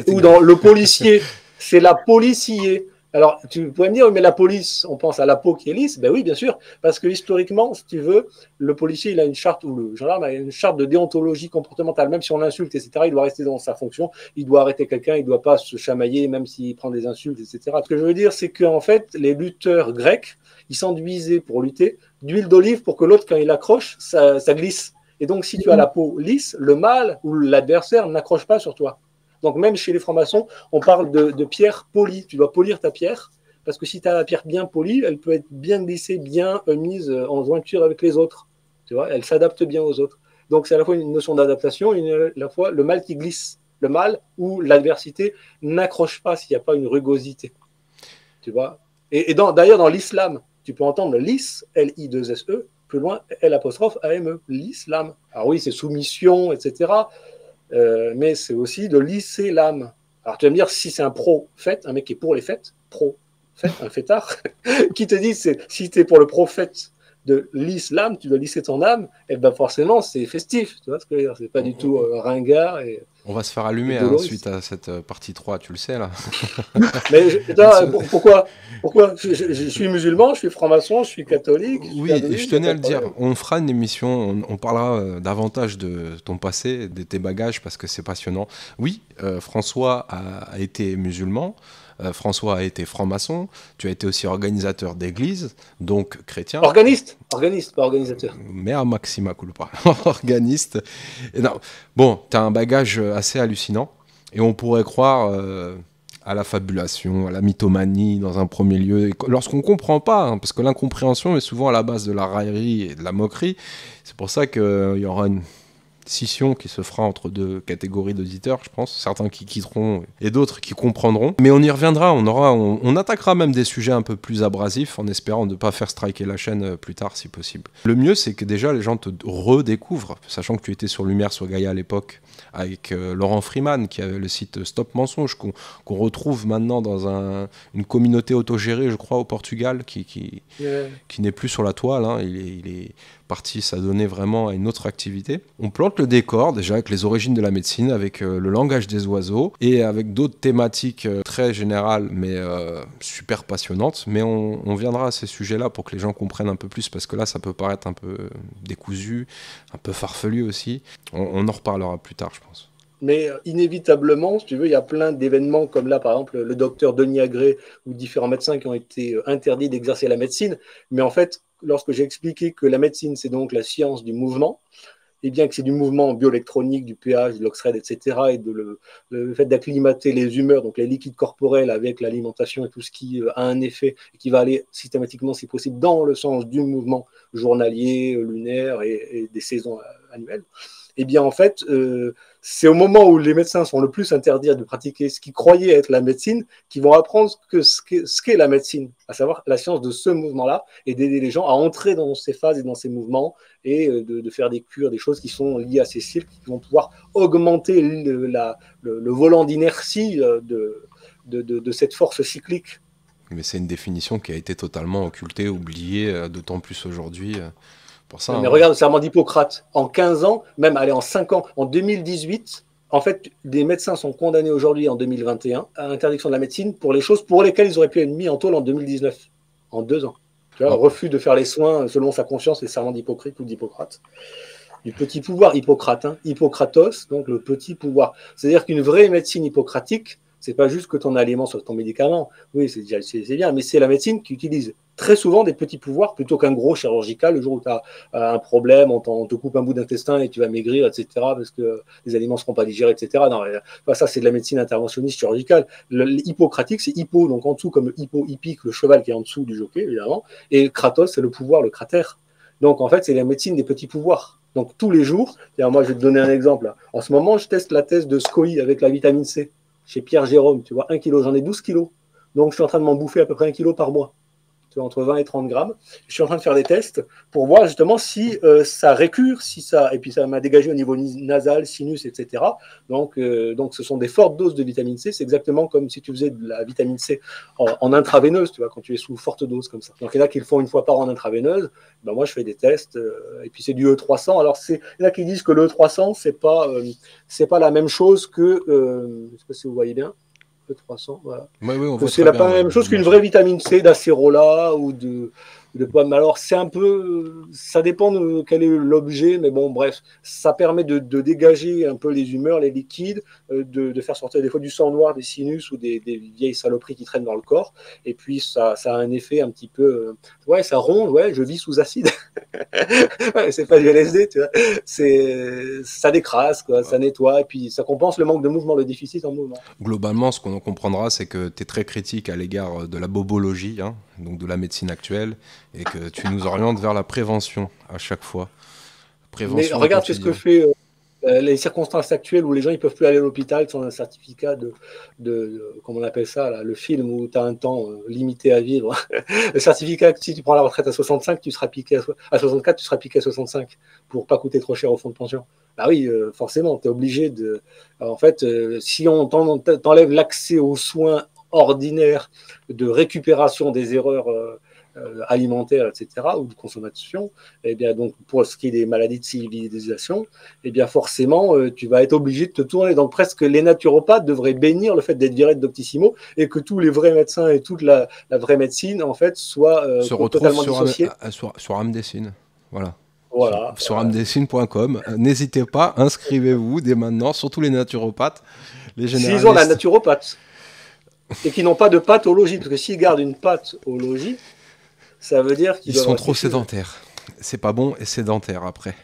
Ou dans le policier, c'est la policier. Alors, tu pourrais me dire, mais la police, on pense à la peau qui est lisse. Ben oui, bien sûr, parce que historiquement, si tu veux, le policier, il a une charte, ou le gendarme a une charte de déontologie comportementale. Même si on l'insulte, etc., il doit rester dans sa fonction. Il doit arrêter quelqu'un, il ne doit pas se chamailler, même s'il prend des insultes, etc. Ce que je veux dire, c'est qu'en fait, les lutteurs grecs, ils s'enduisaient pour lutter d'huile d'olive pour que l'autre, quand il accroche, ça glisse. Et donc, si tu as la peau lisse, le mâle ou l'adversaire n'accroche pas sur toi. Donc même chez les francs-maçons, on parle de pierre polie. Tu dois polir ta pierre, parce que si tu as la pierre bien polie, elle peut être bien glissée, bien mise en jointure avec les autres. Tu vois, elle s'adapte bien aux autres. Donc c'est à la fois une notion d'adaptation, à la fois le mal qui glisse. Le mal ou l'adversité n'accroche pas s'il n'y a pas une rugosité. Tu vois. Et d'ailleurs, dans l'islam, tu peux entendre lis, L-I-2-S-E, plus loin, L'-A-M-E, l'islam. Alors oui, c'est soumission, etc., mais c'est aussi de lisser l'âme. Alors tu vas me dire, si c'est un prophète, un mec qui est pour les fêtes, un fêtard, qui te dit, si tu es pour le prophète de l'islam, tu dois lisser ton âme, et ben forcément c'est festif, tu vois ce que je veux dire, c'est pas du tout ringard. On va se faire allumer suite à cette partie 3, tu le sais là. Mais pourquoi je suis musulman, je suis franc-maçon, je suis catholique. Oui, et je tenais à le dire, on fera une émission, on parlera davantage de ton passé, de tes bagages, parce que c'est passionnant. Oui, François a été musulman, François a été franc-maçon, tu as été aussi organisateur d'église, donc chrétien. Organiste, pas organisateur. Mea maxima culpa, organiste. Et non, bon, tu as un bagage assez hallucinant, et on pourrait croire à la fabulation, à la mythomanie dans un premier lieu, lorsqu'on ne comprend pas, hein, parce que l'incompréhension est souvent à la base de la raillerie et de la moquerie. C'est pour ça qu'il y aura scission qui se fera entre deux catégories d'auditeurs, je pense. Certains qui quitteront et d'autres qui comprendront. Mais on y reviendra, on attaquera même des sujets un peu plus abrasifs en espérant ne pas faire striker la chaîne plus tard si possible. Le mieux, c'est que déjà les gens te redécouvrent, sachant que tu étais sur Lumière sur Gaïa à l'époque, avec Laurent Freeman qui avait le site Stop Mensonge, qu'on retrouve maintenant dans une communauté autogérée, je crois, au Portugal, qui n'est plus sur la toile, hein. Il est parti s'adonner vraiment à une autre activité. On plante le décor déjà avec les origines de la médecine, avec le langage des oiseaux et avec d'autres thématiques très générales mais super passionnantes. Mais on viendra à ces sujets-là pour que les gens comprennent un peu plus, parce que là ça peut paraître un peu décousu, un peu farfelu aussi. On en reparlera plus tard, je pense. Mais inévitablement, si tu veux, il y a plein d'événements comme là, par exemple, le docteur Denis Agré ou différents médecins qui ont été interdits d'exercer la médecine. Mais en fait, lorsque j'ai expliqué que la médecine, c'est donc la science du mouvement, et bien que c'est du mouvement bioélectronique, du pH, de l'oxyde, etc., et le fait d'acclimater les humeurs, donc les liquides corporels avec l'alimentation et tout ce qui a un effet, et qui va aller systématiquement, si possible, dans le sens du mouvement journalier, lunaire et des saisons annuelles, eh bien en fait, c'est au moment où les médecins sont le plus interdits de pratiquer ce qu'ils croyaient être la médecine qu'ils vont apprendre ce qu'est la médecine, à savoir la science de ce mouvement-là, et d'aider les gens à entrer dans ces phases et dans ces mouvements, et de faire des cures, des choses qui sont liées à ces cycles, qui vont pouvoir augmenter le volant d'inertie de cette force cyclique. Mais c'est une définition qui a été totalement occultée, oubliée, d'autant plus aujourd'hui. Pour ça, mais regarde le serment d'Hippocrate. En 15 ans, même allez, en 5 ans, en 2018, en fait, des médecins sont condamnés aujourd'hui, en 2021, à l'interdiction de la médecine pour les choses pour lesquelles ils auraient pu être mis en tôle en 2019, en 2 ans. Tu vois, refus de faire les soins selon sa conscience, les serments d'Hippocrate ou d'Hippocrate. Du petit pouvoir Hippocrate, hein. Hippocratos, donc le petit pouvoir. C'est-à-dire qu'une vraie médecine hippocratique, c'est pas juste que ton aliment soit ton médicament. Oui, c'est bien, mais c'est la médecine qui utilise très souvent des petits pouvoirs plutôt qu'un gros chirurgical. Le jour où tu as un problème, on te coupe un bout d'intestin et tu vas maigrir, etc., parce que les aliments ne seront pas digérés, etc. Non, ça, c'est de la médecine interventionniste chirurgicale. L'hippocratique, c'est hippo, donc en dessous, comme hippique, le cheval qui est en dessous du jockey, évidemment. Et kratos, c'est le pouvoir, le cratère. Donc, en fait, c'est la médecine des petits pouvoirs. Donc, tous les jours, moi, je vais te donner un exemple. Là. En ce moment, je teste la thèse de SCOI avec la vitamine C chez Pierre Jérôme. Tu vois, 1 kg, j'en ai 12 kilos. Donc, je suis en train de m'en bouffer à peu près 1 kg par mois. Entre 20 et 30 grammes. Je suis en train de faire des tests pour voir justement si ça récure, et puis ça m'a dégagé au niveau nasal, sinus, etc. Donc ce sont des fortes doses de vitamine C. C'est exactement comme si tu faisais de la vitamine C en intraveineuse, tu vois, quand tu es sous forte dose comme ça. Donc il y en a qui le font une fois par an en intraveineuse. Ben, moi, je fais des tests et puis c'est du E300. Alors il y en a qui disent que le E300, c'est pas la même chose que, je ne sais pas si vous voyez bien. 300, voilà. Ouais, oui, c'est pas la même chose qu'une vraie vitamine C d'acérola ou de pomme. Alors c'est un peu, ça dépend de quel est l'objet, mais bon bref, ça permet de dégager un peu les humeurs, les liquides, de faire sortir des fois du sang noir, des sinus ou des vieilles saloperies qui traînent dans le corps. Et puis ça a un effet un petit peu, ouais, ça ronge, ouais, je vis sous acide. Ouais, c'est pas du LSD, tu vois. Ça décrase, quoi, ça nettoie, et puis ça compense le manque de mouvement, le déficit en mouvement. Globalement, ce qu'on en comprendra, c'est que tu es très critique à l'égard de la bobologie, hein, donc de la médecine actuelle, et que tu nous orientes vers la prévention à chaque fois. Prévention. Mais regarde, c'est ce que fait les circonstances actuelles où les gens ils peuvent plus aller à l'hôpital sans un certificat comment on appelle ça, là, le film où tu as un temps limité à vivre. Le certificat, si tu prends la retraite à 65, tu seras piqué à 64, tu seras piqué à 65 pour pas coûter trop cher au fonds de pension. Bah oui, forcément, tu es obligé de... En fait, si on t'enlève l'accès aux soins ordinaires de récupération des erreurs alimentaires, etc., ou de consommation, eh bien, donc, pour ce qui est des maladies de civilisation, eh bien, forcément, tu vas être obligé de te tourner. Donc, presque les naturopathes devraient bénir le fait d'être virés de Doctissimo et que tous les vrais médecins et toute la vraie médecine, en fait, soient totalement dissociés. Sur Amdessine, voilà. Voilà. Sur amdessine.com. N'hésitez pas, inscrivez-vous dès maintenant, surtout les naturopathes, les généralistes. S'ils ont la naturopathe et qui n'ont pas de pathologie, parce que s'ils gardent une pathologie, ça veut dire qu'ils sont trop sédentaires. C'est pas bon et sédentaire après.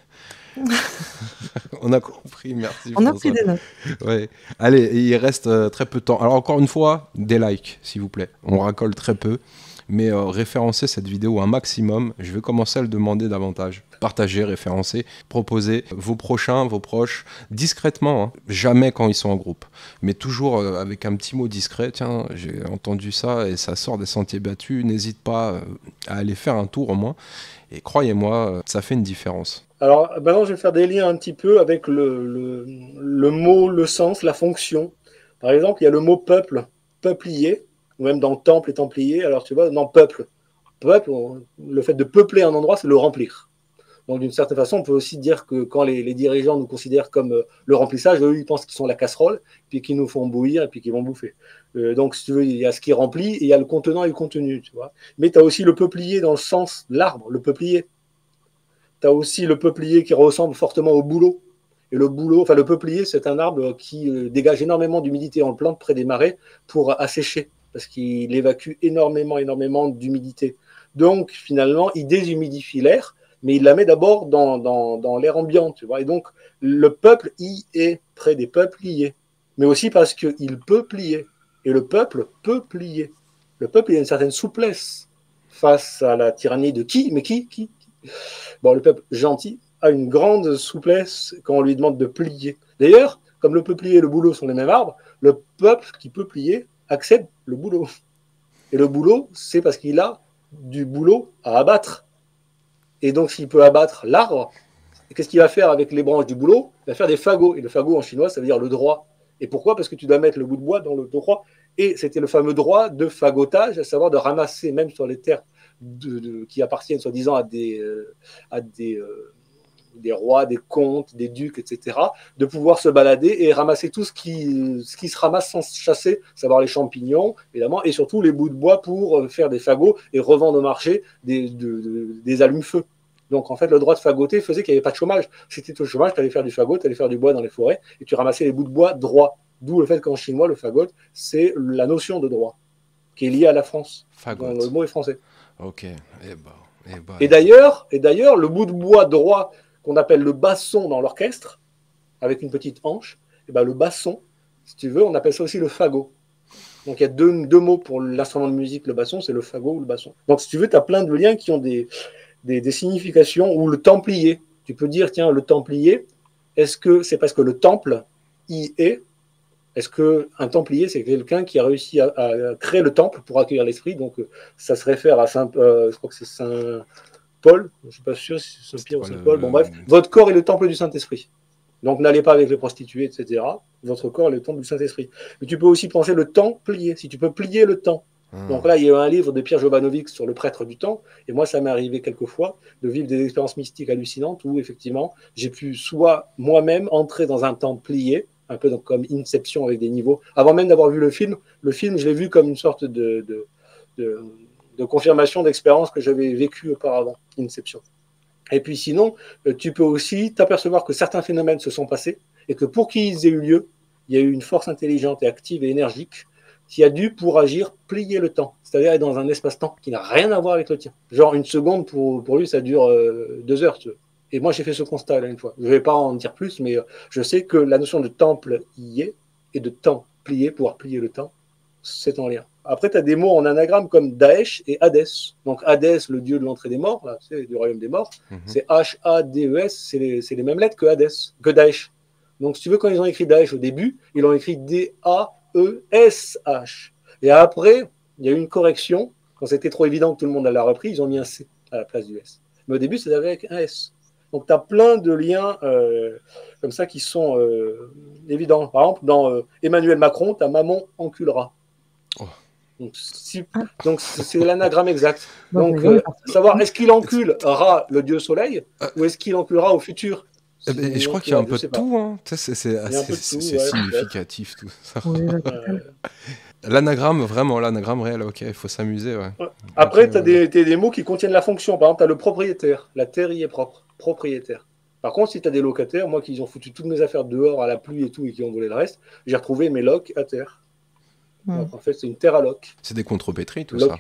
On a compris, merci. On a pris des notes. Ouais. Allez, il reste très peu de temps. Alors encore une fois, des likes, s'il vous plaît. On racole très peu. mais référencer cette vidéo un maximum. Je vais commencer à le demander davantage. Partager, référencer, proposer vos prochains, vos proches, discrètement, hein. Jamais quand ils sont en groupe, mais toujours avec un petit mot discret. Tiens, j'ai entendu ça et ça sort des sentiers battus, n'hésite pas à aller faire un tour au moins. Et croyez-moi, ça fait une différence. Alors maintenant, je vais faire des liens un petit peu avec le mot, le sens, la fonction. Par exemple, il y a le mot peuple, peuplier, ou même dans temple et templier. Alors tu vois, dans peuple, le fait de peupler un endroit, c'est le remplir. Donc d'une certaine façon, on peut aussi dire que quand les dirigeants nous considèrent comme le remplissage, eux, ils pensent qu'ils sont la casserole, puis qu'ils nous font bouillir et puis qu'ils vont bouffer. Donc si tu veux, il y a ce qui remplit et il y a le contenant et le contenu, tu vois. Mais tu as aussi le peuplier dans le sens de l'arbre, le peuplier. Tu as aussi le peuplier qui ressemble fortement au bouleau. Et le bouleau, enfin le peuplier, c'est un arbre qui dégage énormément d'humidité. On le plante près des marais pour assécher, parce qu'il évacue énormément d'humidité. Donc finalement, il déshumidifie l'air, mais il la met d'abord dans l'air ambiant, tu vois. Et donc le peuple y est près des peupliers, mais aussi parce qu'il peut plier. Et le peuple peut plier. Le peuple, il a une certaine souplesse face à la tyrannie de qui? Mais qui? Bon, le peuple gentil a une grande souplesse quand on lui demande de plier. D'ailleurs, comme le peuplier et le bouleau sont les mêmes arbres, le peuple qui peut plier accepte le bouleau. Et le bouleau, c'est parce qu'il a du boulot à abattre. Et donc, s'il peut abattre l'arbre, qu'est-ce qu'il va faire avec les branches du bouleau? Il va faire des fagots. Et le fagot en chinois, ça veut dire le droit. Et pourquoi? Parce que tu dois mettre le bout de bois dans le droit. Et c'était le fameux droit de fagotage, à savoir de ramasser, même sur les terres qui appartiennent soi-disant à des rois, des comtes, des ducs, etc., de pouvoir se balader et ramasser tout ce qui se ramasse sans chasser, savoir les champignons, évidemment, et surtout les bouts de bois pour faire des fagots et revendre au marché des allumes-feu. Donc, en fait, le droit de fagoter faisait qu'il n'y avait pas de chômage. Si tu étais au chômage, tu allais faire du fagot, tu allais faire du bois dans les forêts, et tu ramassais les bouts de bois droits. D'où le fait qu'en chinois, le fagot, c'est la notion de droit, qui est liée à la France. Fagot. Le mot est français. Ok. Et d'ailleurs, le bout de bois droit qu'on appelle le basson dans l'orchestre, avec une petite hanche, et ben le basson, si tu veux, on appelle ça aussi le fagot. Donc il y a deux mots pour l'instrument de musique, le basson, c'est le fagot ou le basson. Donc si tu veux, tu as plein de liens qui ont des significations, ou le templier. Tu peux dire, tiens, le templier, est-ce que c'est parce que le temple y est? Est-ce qu'un templier, c'est quelqu'un qui a réussi à créer le temple pour accueillir l'esprit? Donc, ça se réfère à je crois que c'est Saint Paul, je ne suis pas sûr si c'est Saint-Pierre ou Saint-Paul. Bon, bref, votre corps est le temple du Saint-Esprit. Donc, n'allez pas avec les prostituées, etc. Votre corps est le temple du Saint-Esprit. Mais tu peux aussi penser le temps plié, si tu peux plier le temps. Donc là, il y a un livre de Pierre Jovanovic sur le prêtre du temps, et moi, ça m'est arrivé quelquefois de vivre des expériences mystiques hallucinantes où, effectivement, j'ai pu soit moi-même entrer dans un temps plié, un peu comme Inception avec des niveaux. Avant même d'avoir vu le film, je l'ai vu comme une sorte de confirmation d'expérience que j'avais vécue auparavant, Inception. Et puis sinon, tu peux aussi t'apercevoir que certains phénomènes se sont passés et que pour qu'ils aient eu lieu, il y a eu une force intelligente et active et énergique qui a dû, pour agir, plier le temps. C'est-à-dire être dans un espace-temps qui n'a rien à voir avec le tien. Genre une seconde, pour lui, ça dure 2 heures, tu veux. Et moi, j'ai fait ce constat là une fois. Je ne vais pas en dire plus, mais je sais que la notion de temple y est, et de temps plié, pouvoir plier le temps, c'est en lien. Après, tu as des mots en anagramme comme Daesh et Hadès. Donc Hadès, le dieu de l'entrée des morts, là, c'est du royaume des morts, c'est H-A-D-E-S, c'est les mêmes lettres que Hadès, que Daesh. Donc si tu veux, quand ils ont écrit Daesh au début, ils l'ont écrit D-A-E-S-H. Et après, il y a eu une correction. Quand c'était trop évident que tout le monde l'a repris, ils ont mis un C à la place du S. Mais au début, c'était avec un S. Donc, tu as plein de liens comme ça qui sont évidents. Par exemple, dans Emmanuel Macron, tu as Maman enculera. Oh. Donc, c'est l'anagramme exact. Donc, savoir est-ce qu'il enculera le dieu soleil ou est-ce qu'il enculera au futur? Je crois qu'il y a un peu de tout. Hein. C'est significatif tout ça. L'anagramme, vraiment, l'anagramme réel, ok, il faut s'amuser. Ouais. Après, tu as des mots qui contiennent la fonction. Par exemple, tu as le propriétaire. La terre y est propre. Propriétaire. Par contre, si tu as des locataires, moi qui ont foutu toutes mes affaires dehors à la pluie et tout et qui ont volé le reste, j'ai retrouvé mes locs à terre. Donc, en fait, c'est une terre à loc. C'est des contrepétries, tout ça.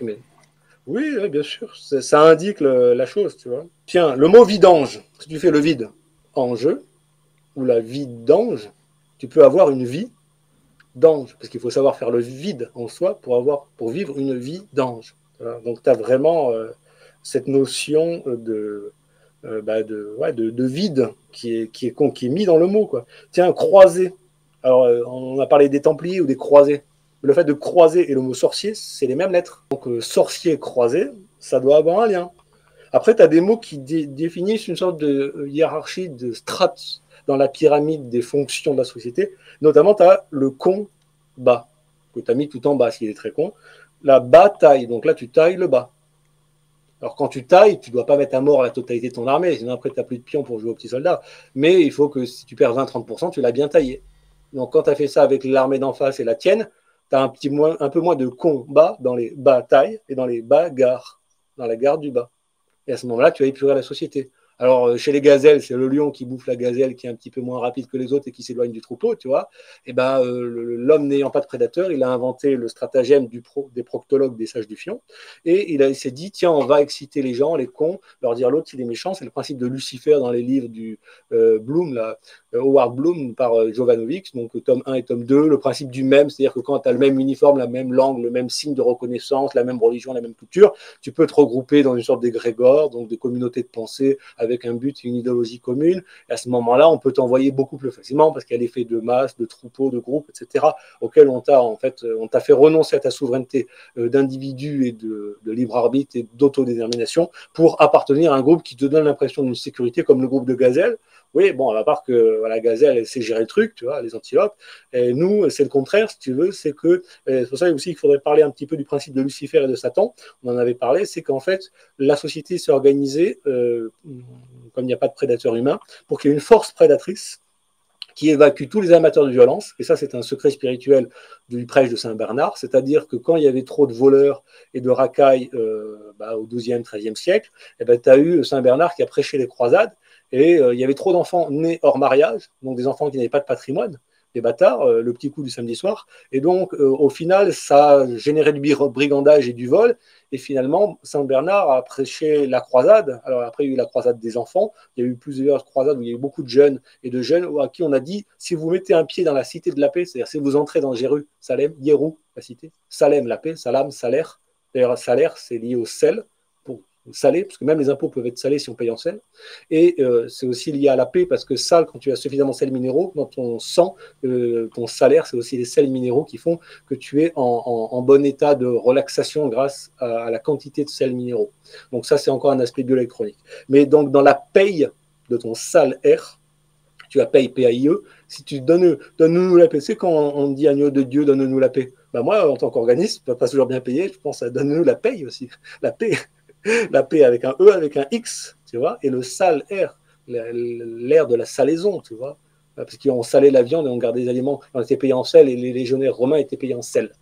Oui, bien sûr. Ça indique la chose, tu vois. Tiens, le mot vidange. Si tu fais le vide en jeu, ou la vidange, tu peux avoir une vie d'ange. Parce qu'il faut savoir faire le vide en soi pour vivre une vie d'ange. Voilà. Donc, tu as vraiment cette notion de vide qui est mis dans le mot, quoi. Tiens, croisé. Alors, on a parlé des Templiers ou des croisés. Le fait de croiser et le mot sorcier, c'est les mêmes lettres. Donc, sorcier, croisé, ça doit avoir un lien. Après, tu as des mots qui définissent une sorte de hiérarchie, de strates dans la pyramide des fonctions de la société. Notamment, tu as le combat, que tu as mis tout en bas, s'il est très con. La bataille, donc là, tu tailles le bas. Alors, quand tu tailles, tu ne dois pas mettre à mort la totalité de ton armée, sinon après, tu n'as plus de pions pour jouer aux petits soldats. Mais il faut que si tu perds 20-30%, tu l'as bien taillé. Donc, quand tu as fait ça avec l'armée d'en face et la tienne, tu as un peu moins de combat dans les batailles et dans les bagarres, dans la garde du bas. Et à ce moment-là, tu vas épurer la société. Alors, chez les gazelles, c'est le lion qui bouffe la gazelle qui est un petit peu moins rapide que les autres et qui s'éloigne du troupeau, tu vois. Et ben, l'homme n'ayant pas de prédateur, il a inventé le stratagème des proctologues, des sages du fion. Et il s'est dit, tiens, on va exciter les gens, les cons, leur dire l'autre, il est méchant. C'est le principe de Lucifer dans les livres du Bloom, là, Howard Bloom par Jovanovic, donc tome 1 et tome 2. Le principe du même, c'est-à-dire que quand tu as le même uniforme, la même langue, le même signe de reconnaissance, la même religion, la même culture, tu peux te regrouper dans une sorte d'égrégore, donc de communautés de pensée avec un but et une idéologie commune. Et à ce moment-là, on peut t'envoyer beaucoup plus facilement parce qu'il y a l'effet de masse, de troupeaux, de groupes, etc., auxquels on t'a fait renoncer à ta souveraineté d'individu et de libre arbitre et d'autodétermination pour appartenir à un groupe qui te donne l'impression d'une sécurité comme le groupe de gazelles. Oui, bon, à part que la gazelle, elle sait gérer le truc, tu vois, les antilopes. Et nous, c'est le contraire, si tu veux, c'est que, c'est pour ça aussi qu'il faudrait parler un petit peu du principe de Lucifer et de Satan. On en avait parlé, c'est qu'en fait, la société s'est organisée, comme il n'y a pas de prédateur humain, pour qu'il y ait une force prédatrice qui évacue tous les amateurs de violence. Et ça, c'est un secret spirituel du prêche de Saint-Bernard. C'est-à-dire que quand il y avait trop de voleurs et de racailles au XIIe, XIIIe siècle, tu as eu Saint-Bernard qui a prêché les croisades. Et il y avait trop d'enfants nés hors mariage, donc des enfants qui n'avaient pas de patrimoine, des bâtards, le petit coup du samedi soir. Et donc, au final, ça a généré du brigandage et du vol. Et finalement, Saint-Bernard a prêché la croisade. Alors après, il y a eu la croisade des enfants. Il y a eu plusieurs croisades où il y a eu beaucoup de jeunes et de jeunes à qui on a dit, si vous mettez un pied dans la cité de la paix, c'est-à-dire si vous entrez dans Jérusalem, Yérou, la cité, Salem, la paix, Salam, salaire. D'ailleurs, salaire, c'est lié au sel. Salé, parce que même les impôts peuvent être salés si on paye en sel. Et c'est aussi lié à la paix, parce que ça, quand tu as suffisamment de sels minéraux, dans ton sang, ton salaire, c'est aussi les sels minéraux qui font que tu es en bon état de relaxation grâce à la quantité de sels minéraux. Donc ça, c'est encore un aspect bioélectronique. Mais donc, dans la paye de ton salaire, tu as paye, P-A-I-E, si tu donne-nous la paix, c'est quand on dit agneau de Dieu, donne-nous la paix. Ben moi, en tant qu'organisme, pas toujours bien payé, je pense à donne-nous la paye aussi, la paix. La paix avec un E, avec un X, tu vois, et le sale R, l'air de la salaison, tu vois, parce qu'on salait la viande et on gardait les aliments, on était payé en sel et les légionnaires romains étaient payés en sel.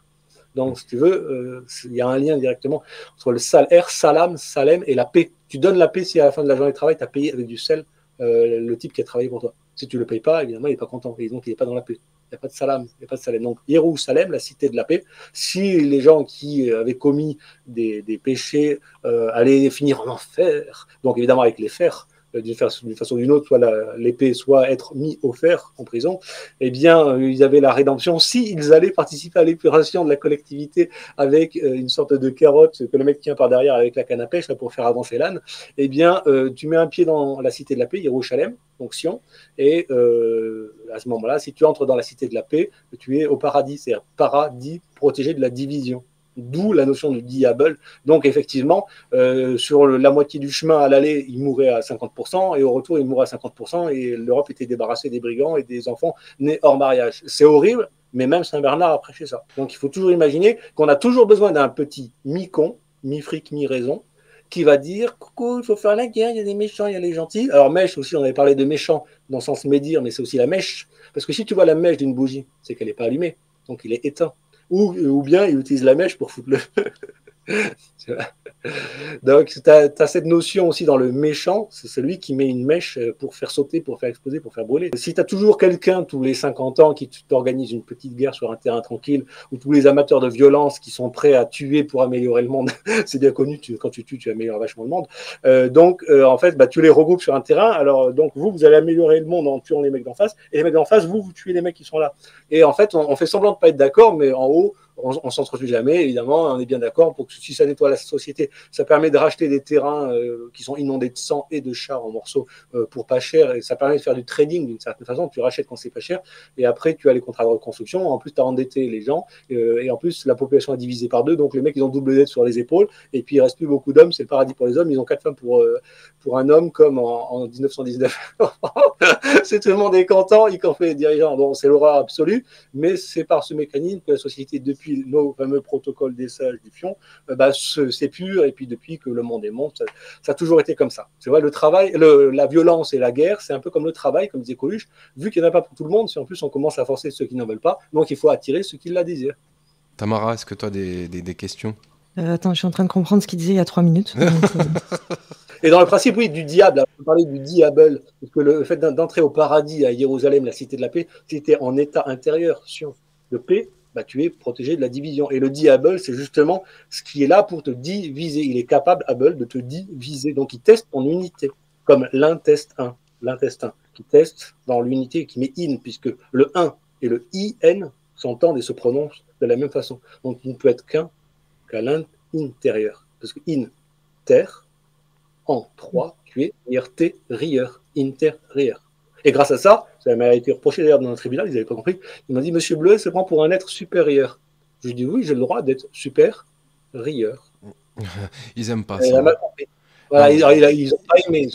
Donc, si tu veux, il y a un lien directement entre le sale R, salam, salem et la paix. Tu donnes la paix si à la fin de la journée de travail, tu as payé avec du sel le type qui a travaillé pour toi. Si tu ne le payes pas, évidemment, il n'est pas content et donc il n'est pas dans la paix. Il n'y a pas de salam, il n'y a pas de salem. Donc, Jérusalem, la cité de la paix, si les gens qui avaient commis des péchés allaient finir en enfer, donc évidemment avec les fers, d'une façon ou d'une autre, soit l'épée, soit être mis au fer en prison, eh bien, ils avaient la rédemption s'ils allaient participer à l'épuration de la collectivité avec une sorte de carotte que le mec tient par derrière avec la canne à pêche là, pour faire avancer l'âne. Eh bien, tu mets un pied dans la cité de la paix, Jérusalem, donc Sion, et à ce moment-là, si tu entres dans la cité de la paix, tu es au paradis, c'est-à-dire paradis protégé de la division. D'où la notion de diable. Donc, effectivement, sur la moitié du chemin à l'aller, il mourait à 50%, et au retour, il mourait à 50%, et l'Europe était débarrassée des brigands et des enfants nés hors mariage. C'est horrible, mais même Saint-Bernard a prêché ça. Donc, il faut toujours imaginer qu'on a toujours besoin d'un petit mi-con, mi-fric, mi-raison, qui va dire « Coucou, il faut faire la guerre, il y a des méchants, il y a les gentils. » Alors, mèche aussi, on avait parlé de méchant dans le sens médire, mais c'est aussi la mèche. Parce que si tu vois la mèche d'une bougie, c'est qu'elle n'est pas allumée, donc il est éteint. Ou bien il utilise la mèche pour foutre le Donc, tu as cette notion aussi dans le méchant, c'est celui qui met une mèche pour faire sauter, pour faire exploser, pour faire brûler. Si tu as toujours quelqu'un tous les 50 ans qui t'organise une petite guerre sur un terrain tranquille, ou tous les amateurs de violence qui sont prêts à tuer pour améliorer le monde, c'est bien connu, quand tu tues, tu améliores vachement le monde. En fait, tu les regroupes sur un terrain, alors donc vous allez améliorer le monde en tuant les mecs d'en face, et les mecs d'en face, vous tuez les mecs qui sont là. Et en fait, on fait semblant de pas être d'accord, mais en haut, on s'entretue jamais, évidemment, on est bien d'accord pour que si ça nettoie la société, ça permet de racheter des terrains qui sont inondés de sang et de char en morceaux pour pas cher, et ça permet de faire du trading d'une certaine façon, tu rachètes quand c'est pas cher, et après tu as les contrats de reconstruction, en plus tu as endetté les gens, et en plus la population est divisée par deux, donc les mecs ils ont double dette sur les épaules, et puis il reste plus beaucoup d'hommes, c'est le paradis pour les hommes, ils ont 4 femmes pour un homme comme en 1919. C'est tout le monde est content, y compris les dirigeants, bon c'est l'horreur absolue, mais c'est par ce mécanisme que la société, depuis nos fameux protocoles des sages du Fion, s'épure, et puis depuis que le monde est monde, ça a toujours été comme ça. Tu vois, le travail, la violence et la guerre, c'est un peu comme le travail, comme disait Coluche, vu qu'il n'y en a pas pour tout le monde, si en plus on commence à forcer ceux qui n'en veulent pas, donc il faut attirer ceux qui la désirent. Tamara, est-ce que tu as des questions? Attends, je suis en train de comprendre ce qu'il disait il y a 3 minutes. Et dans le principe, oui, du diable, on parlait du diable, parce que le fait d'entrer au paradis à Jérusalem, la cité de la paix, si tu es en état intérieur, de paix, tu es protégé de la division. Et le diable, c'est justement ce qui est là pour te diviser. Il est capable, Abel, de te diviser. Donc, il teste ton unité, comme l'intestin, qui teste dans l'unité, qui met in, puisque le 1 et le in s'entendent et se prononcent de la même façon. Donc, il ne peut être qu'à l'intérieur. Parce que in, terre, en 3, tu es intérieur, intérieur. Et grâce à ça m'a été reproché d'ailleurs dans le tribunal, ils n'avaient pas compris, ils m'ont dit, Monsieur Bleuet se prend pour un être supérieur. Je lui dis, oui, j'ai le droit d'être supérieur. Ils n'aiment pas ça. Voilà, ils n'ont pas aimé.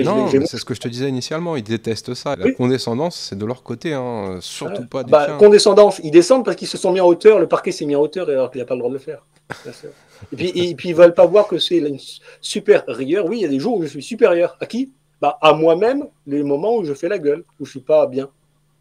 Non, mais c'est ce que je te disais initialement, ils détestent ça. La condescendance, c'est de leur côté, hein, surtout pas du tien. Condescendance, ils descendent parce qu'ils se sont mis en hauteur, le parquet s'est mis en hauteur alors qu'il n'a pas le droit de le faire. Et puis ils ne veulent pas voir que c'est une supérieure. Oui, il y a des jours où je suis supérieur. À qui? À moi-même, les moments où je fais la gueule, où je ne suis pas bien.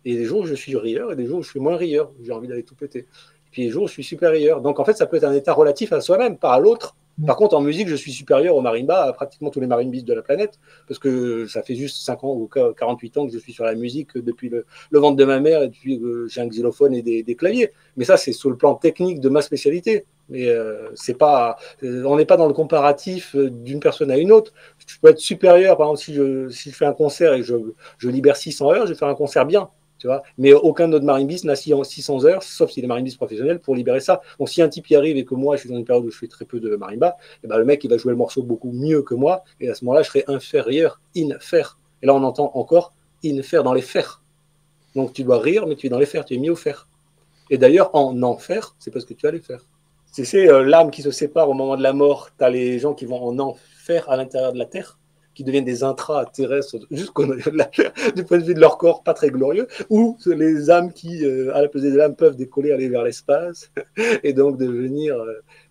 Et des jours où je suis rieur et des jours où je suis moins rieur, où j'ai envie d'aller tout péter. Et puis des jours où je suis supérieur. Donc en fait, ça peut être un état relatif à soi-même, pas à l'autre. Par contre, en musique, je suis supérieur au marimba, à pratiquement tous les marimbistes de la planète, parce que ça fait juste 5 ans ou 48 ans que je suis sur la musique depuis le ventre de ma mère, et depuis que j'ai un xylophone et des claviers. Mais ça, c'est sur le plan technique de ma spécialité. Mais c'est pas, on n'est pas dans le comparatif d'une personne à une autre. Je peux être supérieur, par exemple, si je fais un concert et je libère 600 heures, je vais faire un concert bien. Tu vois, mais aucun de notre marimbiste n'a 600 heures, sauf s'il est marimbiste professionnel, pour libérer ça. Donc si un type y arrive et que moi, je suis dans une période où je fais très peu de marimba, et le mec, il va jouer le morceau beaucoup mieux que moi, et à ce moment-là, je serai inférieur, infer. Et là, on entend encore infer dans les fers. Donc tu dois rire, mais tu es dans les fers, tu es mis au fer. Et d'ailleurs, en enfer, c'est parce que tu as les fers. C'est l'âme qui se sépare au moment de la mort. Tu as les gens qui vont en enfer à l'intérieur de la terre, qui deviennent des intra-terrestres jusqu'au niveau de la terre, du point de vue de leur corps, pas très glorieux, ou les âmes qui, à la pesée de l'âme, peuvent décoller, aller vers l'espace, et donc devenir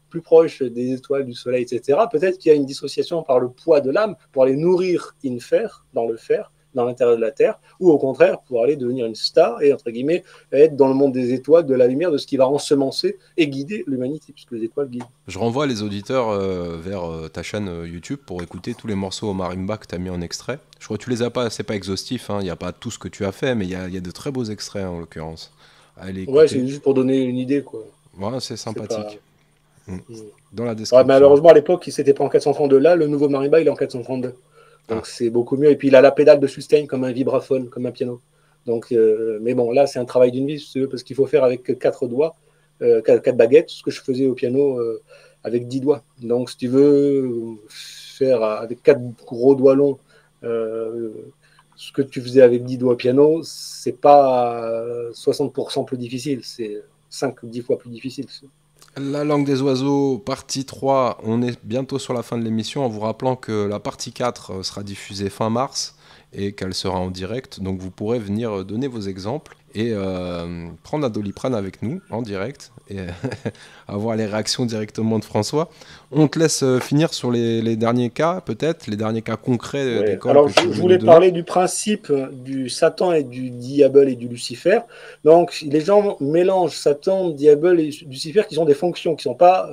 plus proches des étoiles, du soleil, etc. Peut-être qu'il y a une dissociation par le poids de l'âme pour aller nourrir infer, dans le fer, dans l'intérieur de la Terre, ou au contraire, pour aller devenir une star et, entre guillemets, être dans le monde des étoiles, de la lumière, de ce qui va ensemencer et guider l'humanité, puisque les étoiles guident. Je renvoie les auditeurs vers ta chaîne YouTube pour écouter tous les morceaux au marimba que tu as mis en extrait. Je crois que tu les as pas, c'est pas exhaustif, il n'y a pas tout ce que tu as fait, mais il y a de très beaux extraits en l'occurrence. Ouais, c'est juste pour donner une idée, quoi. Ouais, c'est sympathique. Pas... Dans la description. Ouais, malheureusement, à l'époque, il s'était pas en 432 là, le nouveau marimba, il est en 432. Donc c'est beaucoup mieux. Et puis il a la pédale de sustain comme un vibraphone, comme un piano. Donc, mais bon, là, c'est un travail d'une vie, si tu veux, parce qu'il faut faire avec 4 doigts, 4 baguettes, ce que je faisais au piano avec 10 doigts. Donc, si tu veux faire avec 4 gros doigts longs ce que tu faisais avec 10 doigts au piano, c'est pas 60% plus difficile, c'est 5 ou 10 fois plus difficile. La langue des oiseaux, partie 3, on est bientôt sur la fin de l'émission en vous rappelant que la partie 4 sera diffusée fin mars et qu'elle sera en direct, donc vous pourrez venir donner vos exemples et prendre un Doliprane avec nous en direct et avoir les réactions directement de François. On te laisse finir sur les derniers cas, peut-être, les derniers cas concrets. Ouais. Alors, je voulais parler du principe du Satan et du diable et du Lucifer. Donc, les gens mélangent Satan, diable et Lucifer qui sont des fonctions, qui sont pas,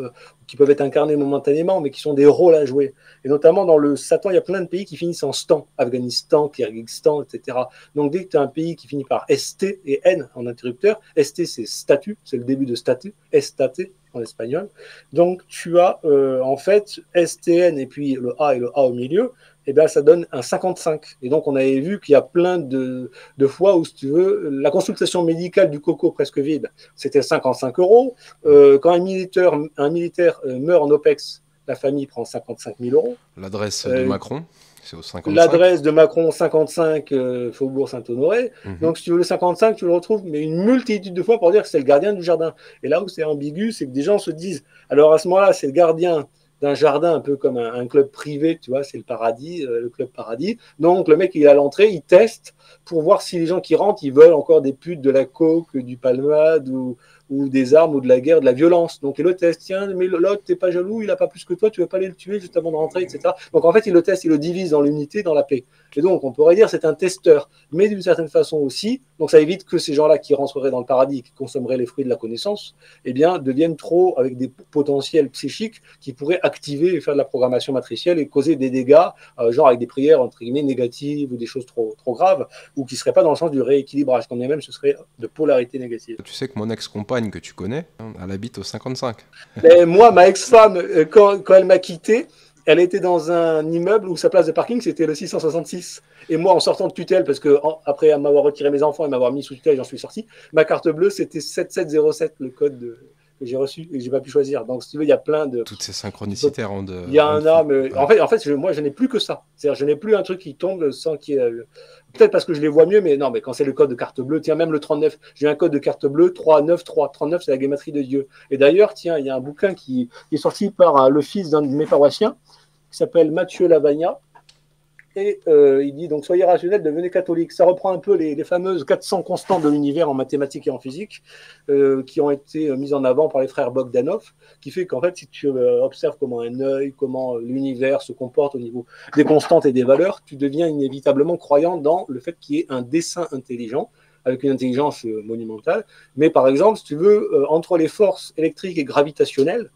qui peuvent être incarnées momentanément, mais qui sont des rôles à jouer. Et notamment dans le Satan, il y a plein de pays qui finissent en stan, Afghanistan, Kyrgyzstan, etc. Donc, dès que tu as un pays qui finit par ST et N en interrupteur, ST c'est statut, c'est le début de statut, estate en espagnol. Donc, tu as en fait STN et puis le A et le A au milieu. eh bien, ça donne un 55. Et donc, on avait vu qu'il y a plein de fois où, si tu veux, la consultation médicale du coco presque vide, c'était 55 €. Quand un militaire meurt en OPEX, la famille prend 55 000 €. L'adresse de Macron, c'est au 55. L'adresse de Macron, 55 Faubourg Saint-Honoré. Donc, si tu veux le 55, tu le retrouves, mais une multitude de fois pour dire que c'est le gardien du jardin. Et là où c'est ambigu, c'est que des gens se disent, alors à ce moment-là, c'est le gardien d'un jardin, un peu comme un club privé, tu vois, c'est le paradis, le club paradis. Donc, le mec, il est à l'entrée, il teste pour voir si les gens qui rentrent, ils veulent encore des putes, de la coke, du palmade ou des armes ou de la guerre, de la violence. Donc, il le teste. Tiens, mais l'autre, t'es pas jaloux, il a pas plus que toi, tu veux pas aller le tuer juste avant de rentrer, etc. Donc, en fait, il le teste, il le divise dans l'unité, dans la paix. Et donc, on pourrait dire c'est un testeur, mais d'une certaine façon aussi. Donc, ça évite que ces gens-là qui rentreraient dans le paradis, qui consommeraient les fruits de la connaissance, eh bien, deviennent trop avec des potentiels psychiques qui pourraient activer et faire de la programmation matricielle et causer des dégâts, genre avec des prières entre guillemets négatives ou des choses trop graves, ou qui ne seraient pas dans le sens du rééquilibrage, quand bien même ce serait de polarité négative. Tu sais que mon ex-compagne que tu connais, elle habite au 55. Mais moi, ma ex-femme, quand elle m'a quitté, elle était dans un immeuble où sa place de parking, c'était le 666. Et moi, en sortant de tutelle, parce que après m'avoir retiré mes enfants et m'avoir mis sous tutelle, j'en suis sorti, ma carte bleue, c'était 7707, le code que j'ai reçu et que j'ai pas pu choisir. Donc, si tu veux, il y a plein de... Toutes ces synchronicités rendent... Il y en a, mais en fait moi, je n'ai plus que ça. C'est-à-dire, je n'ai plus un truc qui tombe sans qu'il y ait... Peut-être parce que je les vois mieux, mais non, mais quand c'est le code de carte bleue, tiens, même le 39, j'ai un code de carte bleue, 393. 39, c'est la gématrie de Dieu. Et d'ailleurs, tiens, il y a un bouquin qui est sorti par le fils d'un de mes paroissiens, qui s'appelle Mathieu Lavagna. Et il dit donc soyez rationnels, devenez catholiques. Ça reprend un peu les fameuses 400 constantes de l'univers en mathématiques et en physique qui ont été mises en avant par les frères Bogdanov, qui fait qu'en fait, si tu observes comment un œil, comment l'univers se comporte au niveau des constantes et des valeurs, tu deviens inévitablement croyant dans le fait qu'il y ait un dessin intelligent avec une intelligence monumentale. Mais par exemple, si tu veux, entre les forces électriques et gravitationnelles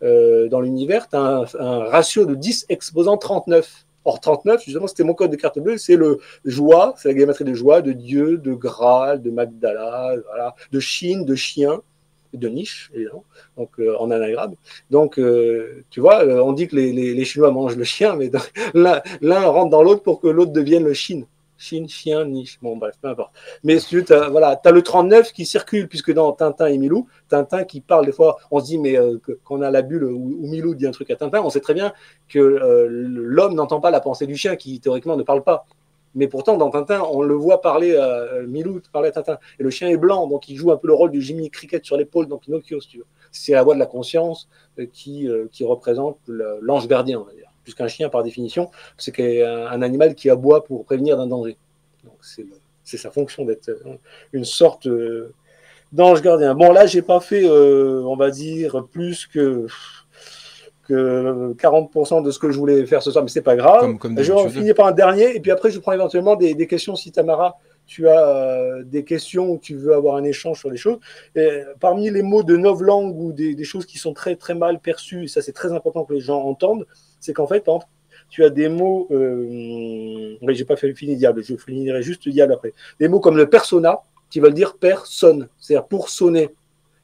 dans l'univers, tu as un ratio de 10 exposant 39. Or, 39, justement, c'était mon code de carte bleue, c'est le joie, c'est la gématrie de joie, de Dieu, de Graal, de Magdala, voilà, de Chine, de chien, de niche, évidemment, donc en anagramme. Donc, tu vois, on dit que les Chinois mangent le chien, mais l'un rentre dans l'autre pour que l'autre devienne le Chine. Chine, chien, niche. Bon, bref, peu importe. Mais si tu as le 39 qui circule, puisque dans Tintin et Milou, Tintin qui parle des fois, on se dit, mais quand on a la bulle où Milou dit un truc à Tintin, on sait très bien que l'homme n'entend pas la pensée du chien qui, théoriquement, ne parle pas. Mais pourtant, dans Tintin, on le voit parler à Milou, parler à Tintin. Et le chien est blanc, donc il joue un peu le rôle du Jimmy Cricket sur l'épaule dans Pinocchio, si tu veux. C'est la voix de la conscience qui représente l'ange gardien, on va dire. Puisqu'un chien, par définition, c'est un animal qui aboie pour prévenir d'un danger. Donc, c'est sa fonction d'être une sorte d'ange gardien. Bon, là, j'ai pas fait, on va dire, plus que 40% de ce que je voulais faire ce soir, mais c'est pas grave. Je vais finir par un dernier, et puis après, je prends éventuellement des questions si Tamara, tu as des questions où tu veux avoir un échange sur les choses. Et parmi les mots de novlangue ou des choses qui sont très, très mal perçues, et ça, c'est très important que les gens entendent, c'est qu'en fait, par exemple, tu as des mots, mais j'ai pas fait fini diable, je finirai juste diable après. Des mots comme le persona, qui veulent dire personne, c'est-à-dire pour sonner.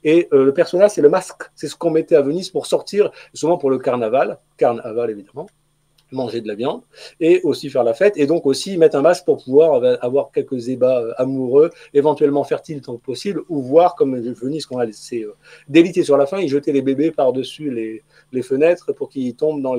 Et le persona, c'est le masque, c'est ce qu'on mettait à Venise pour sortir, souvent pour le carnaval évidemment, manger de la viande, et aussi faire la fête, et donc aussi mettre un masque pour pouvoir avoir quelques ébats amoureux, éventuellement fertiles tant que possible, ou voir, comme Venise, qu'on a laissé déliter sur la fin, ils jetaient les bébés par-dessus les fenêtres pour qu'ils tombent dans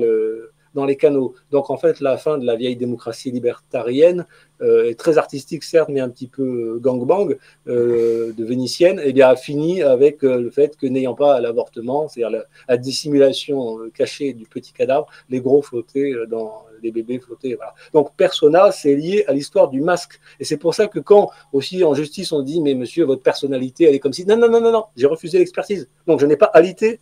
les canaux. Donc en fait, la fin de la vieille démocratie libertarienne est très artistique certes, mais un petit peu gangbang de vénitienne, et bien a fini avec le fait que n'ayant pas l'avortement, c'est-à-dire la dissimulation cachée du petit cadavre, les gros flottaient les bébés flottaient. Voilà. Donc persona, c'est lié à l'histoire du masque, et c'est pour ça que quand aussi en justice on dit mais monsieur votre personnalité elle est comme si non, j'ai refusé l'expertise, donc je n'ai pas alité,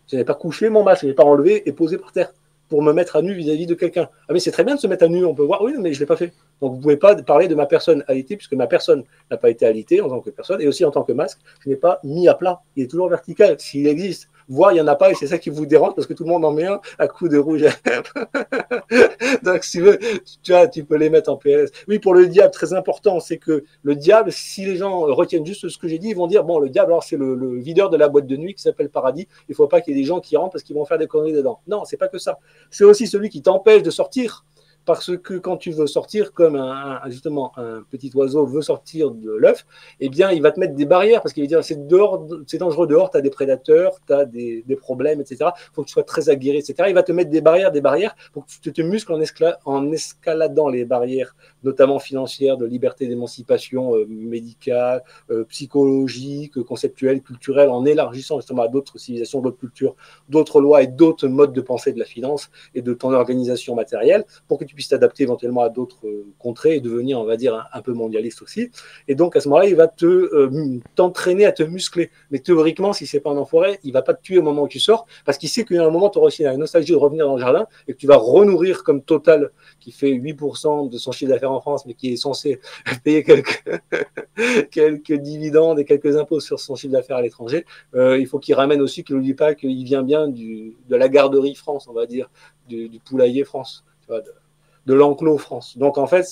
je n'ai pas couché mon masque, je n'ai pas enlevé et posé par terre pour me mettre à nu vis-à-vis de quelqu'un. Ah mais c'est très bien de se mettre à nu, on peut voir, oui, mais je ne l'ai pas fait. Donc vous ne pouvez pas parler de ma personne alitée, puisque ma personne n'a pas été alitée en tant que personne, et aussi en tant que masque, je n'ai pas mis à plat. Il est toujours vertical, s'il existe. Voire, il n'y en a pas, et c'est ça qui vous dérange, parce que tout le monde en met un à coup de rouge. Donc si tu veux, tu peux les mettre en PLS. Oui, pour le diable, très important, c'est que le diable, si les gens retiennent juste ce que j'ai dit, ils vont dire, bon, le diable, alors c'est le videur de la boîte de nuit qui s'appelle Paradis, il ne faut pas qu'il y ait des gens qui rentrent parce qu'ils vont faire des conneries dedans. Non, c'est pas que ça. C'est aussi celui qui t'empêche de sortir parce que quand tu veux sortir, comme justement un petit oiseau veut sortir de l'œuf, eh bien, il va te mettre des barrières, parce qu'il va dire c'est dangereux dehors, tu as des prédateurs, tu as des problèmes, etc. Il faut que tu sois très aguerri, etc. Il va te mettre des barrières pour que tu te muscles en escaladant les barrières, notamment financières, de liberté d'émancipation médicale, psychologique, conceptuelle, culturelle, en élargissant justement à d'autres civilisations, d'autres cultures, d'autres lois et d'autres modes de pensée de la finance et de ton organisation matérielle, pour que tu puisses t'adapter éventuellement à d'autres contrées et devenir, on va dire, un peu mondialiste aussi. Et donc, à ce moment-là, il va t'entraîner à te muscler. Mais théoriquement, si c'est pas un enfoiré, il va pas te tuer au moment où tu sors, parce qu'il sait qu'il y a un moment, tu auras aussi la nostalgie de revenir dans le jardin et que tu vas renourrir comme Total, qui fait 8% de son chiffre d'affaires en France, mais qui est censé payer quelques dividendes et quelques impôts sur son chiffre d'affaires à l'étranger. Il faut qu'il ramène aussi, qu'il n'oublie pas qu'il vient bien de la garderie France, on va dire, du poulailler France, tu vois, de l'enclos France. Donc en fait,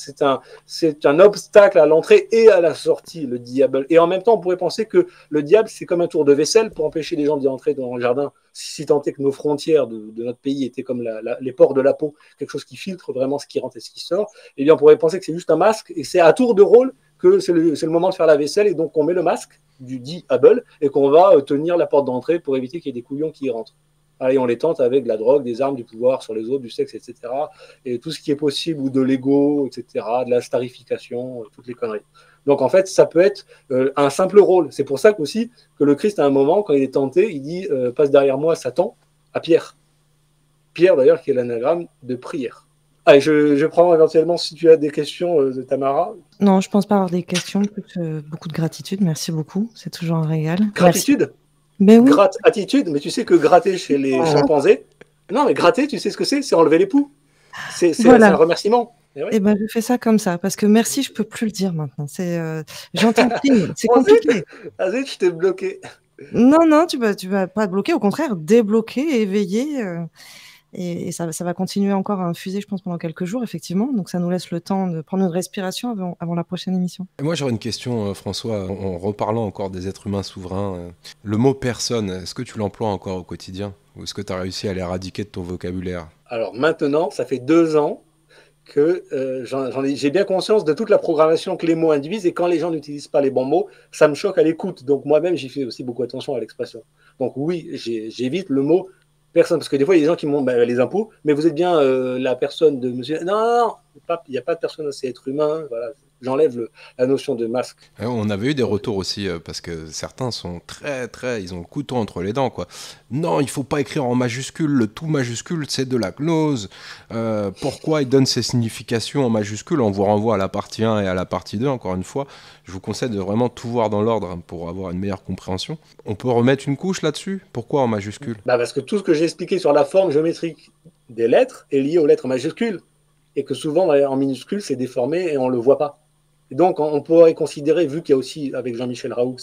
c'est un obstacle à l'entrée et à la sortie, le diable. Et en même temps, on pourrait penser que le diable, c'est comme un tour de vaisselle pour empêcher les gens d'y entrer dans le jardin. Si tant est que nos frontières de notre pays étaient comme les pores de la peau, quelque chose qui filtre vraiment ce qui rentre et ce qui sort, eh bien on pourrait penser que c'est juste un masque et c'est à tour de rôle que c'est le moment de faire la vaisselle et donc on met le masque du diable et qu'on va tenir la porte d'entrée pour éviter qu'il y ait des couillons qui y rentrent. Et on les tente avec de la drogue, des armes, du pouvoir sur les autres, du sexe, etc. Et tout ce qui est possible, ou de l'ego, etc., de la starification, toutes les conneries. Donc en fait, ça peut être un simple rôle. C'est pour ça qu'aussi que le Christ, à un moment, quand il est tenté, il dit « passe derrière moi, Satan », à Pierre. Pierre, d'ailleurs, qui est l'anagramme de prière. Allez, je prends éventuellement, si tu as des questions de Tamara. Non, je pense pas avoir des questions, plus beaucoup de gratitude. Merci beaucoup, c'est toujours un régal. Gratitude. Merci. Mais oui. Attitude, mais tu sais que gratter chez les chimpanzés, non mais gratter, tu sais ce que c'est enlever les poux. C'est un remerciement. Et ben je fais ça comme ça, parce que merci, je peux plus le dire maintenant. J'entends plus, c'est compliqué. Vas-y, je t'ai bloqué. Non, tu vas pas te bloquer, au contraire, débloquer, éveiller. Et ça va continuer encore à infuser, je pense, pendant quelques jours, effectivement. Donc, ça nous laisse le temps de prendre une respiration avant la prochaine émission. Et moi, j'aurais une question, François, en reparlant encore des êtres humains souverains. Le mot « personne », est-ce que tu l'emploies encore au quotidien? Ou est-ce que tu as réussi à l'éradiquer de ton vocabulaire? Alors maintenant, ça fait 2 ans que j'ai bien conscience de toute la programmation que les mots induisent. Et quand les gens n'utilisent pas les bons mots, ça me choque à l'écoute. Donc moi-même, j'y fais aussi beaucoup attention à l'expression. Donc oui, j'évite le mot personne, parce que des fois, il y a des gens qui montrent les impôts, mais vous êtes bien la personne de monsieur. Non, il n'y a pas de personne, c'est être humain. Voilà, j'enlève la notion de masque. On avait eu des retours aussi, parce que certains sont ils ont le couteau entre les dents, quoi. Non, il faut pas écrire en majuscule, le tout majuscule, c'est de la gnose. Pourquoi ils donnent ces significations en majuscule? On vous renvoie à la partie 1 et à la partie 2, encore une fois. Je vous conseille de vraiment tout voir dans l'ordre pour avoir une meilleure compréhension. On peut remettre une couche là-dessus? Pourquoi en majuscule? Parce que tout ce que j'ai expliqué sur la forme géométrique des lettres est lié aux lettres majuscules. Et que souvent, en minuscule, c'est déformé et on ne le voit pas. Et donc, on pourrait considérer, vu qu'il y a aussi, avec Jean-Michel Raoux,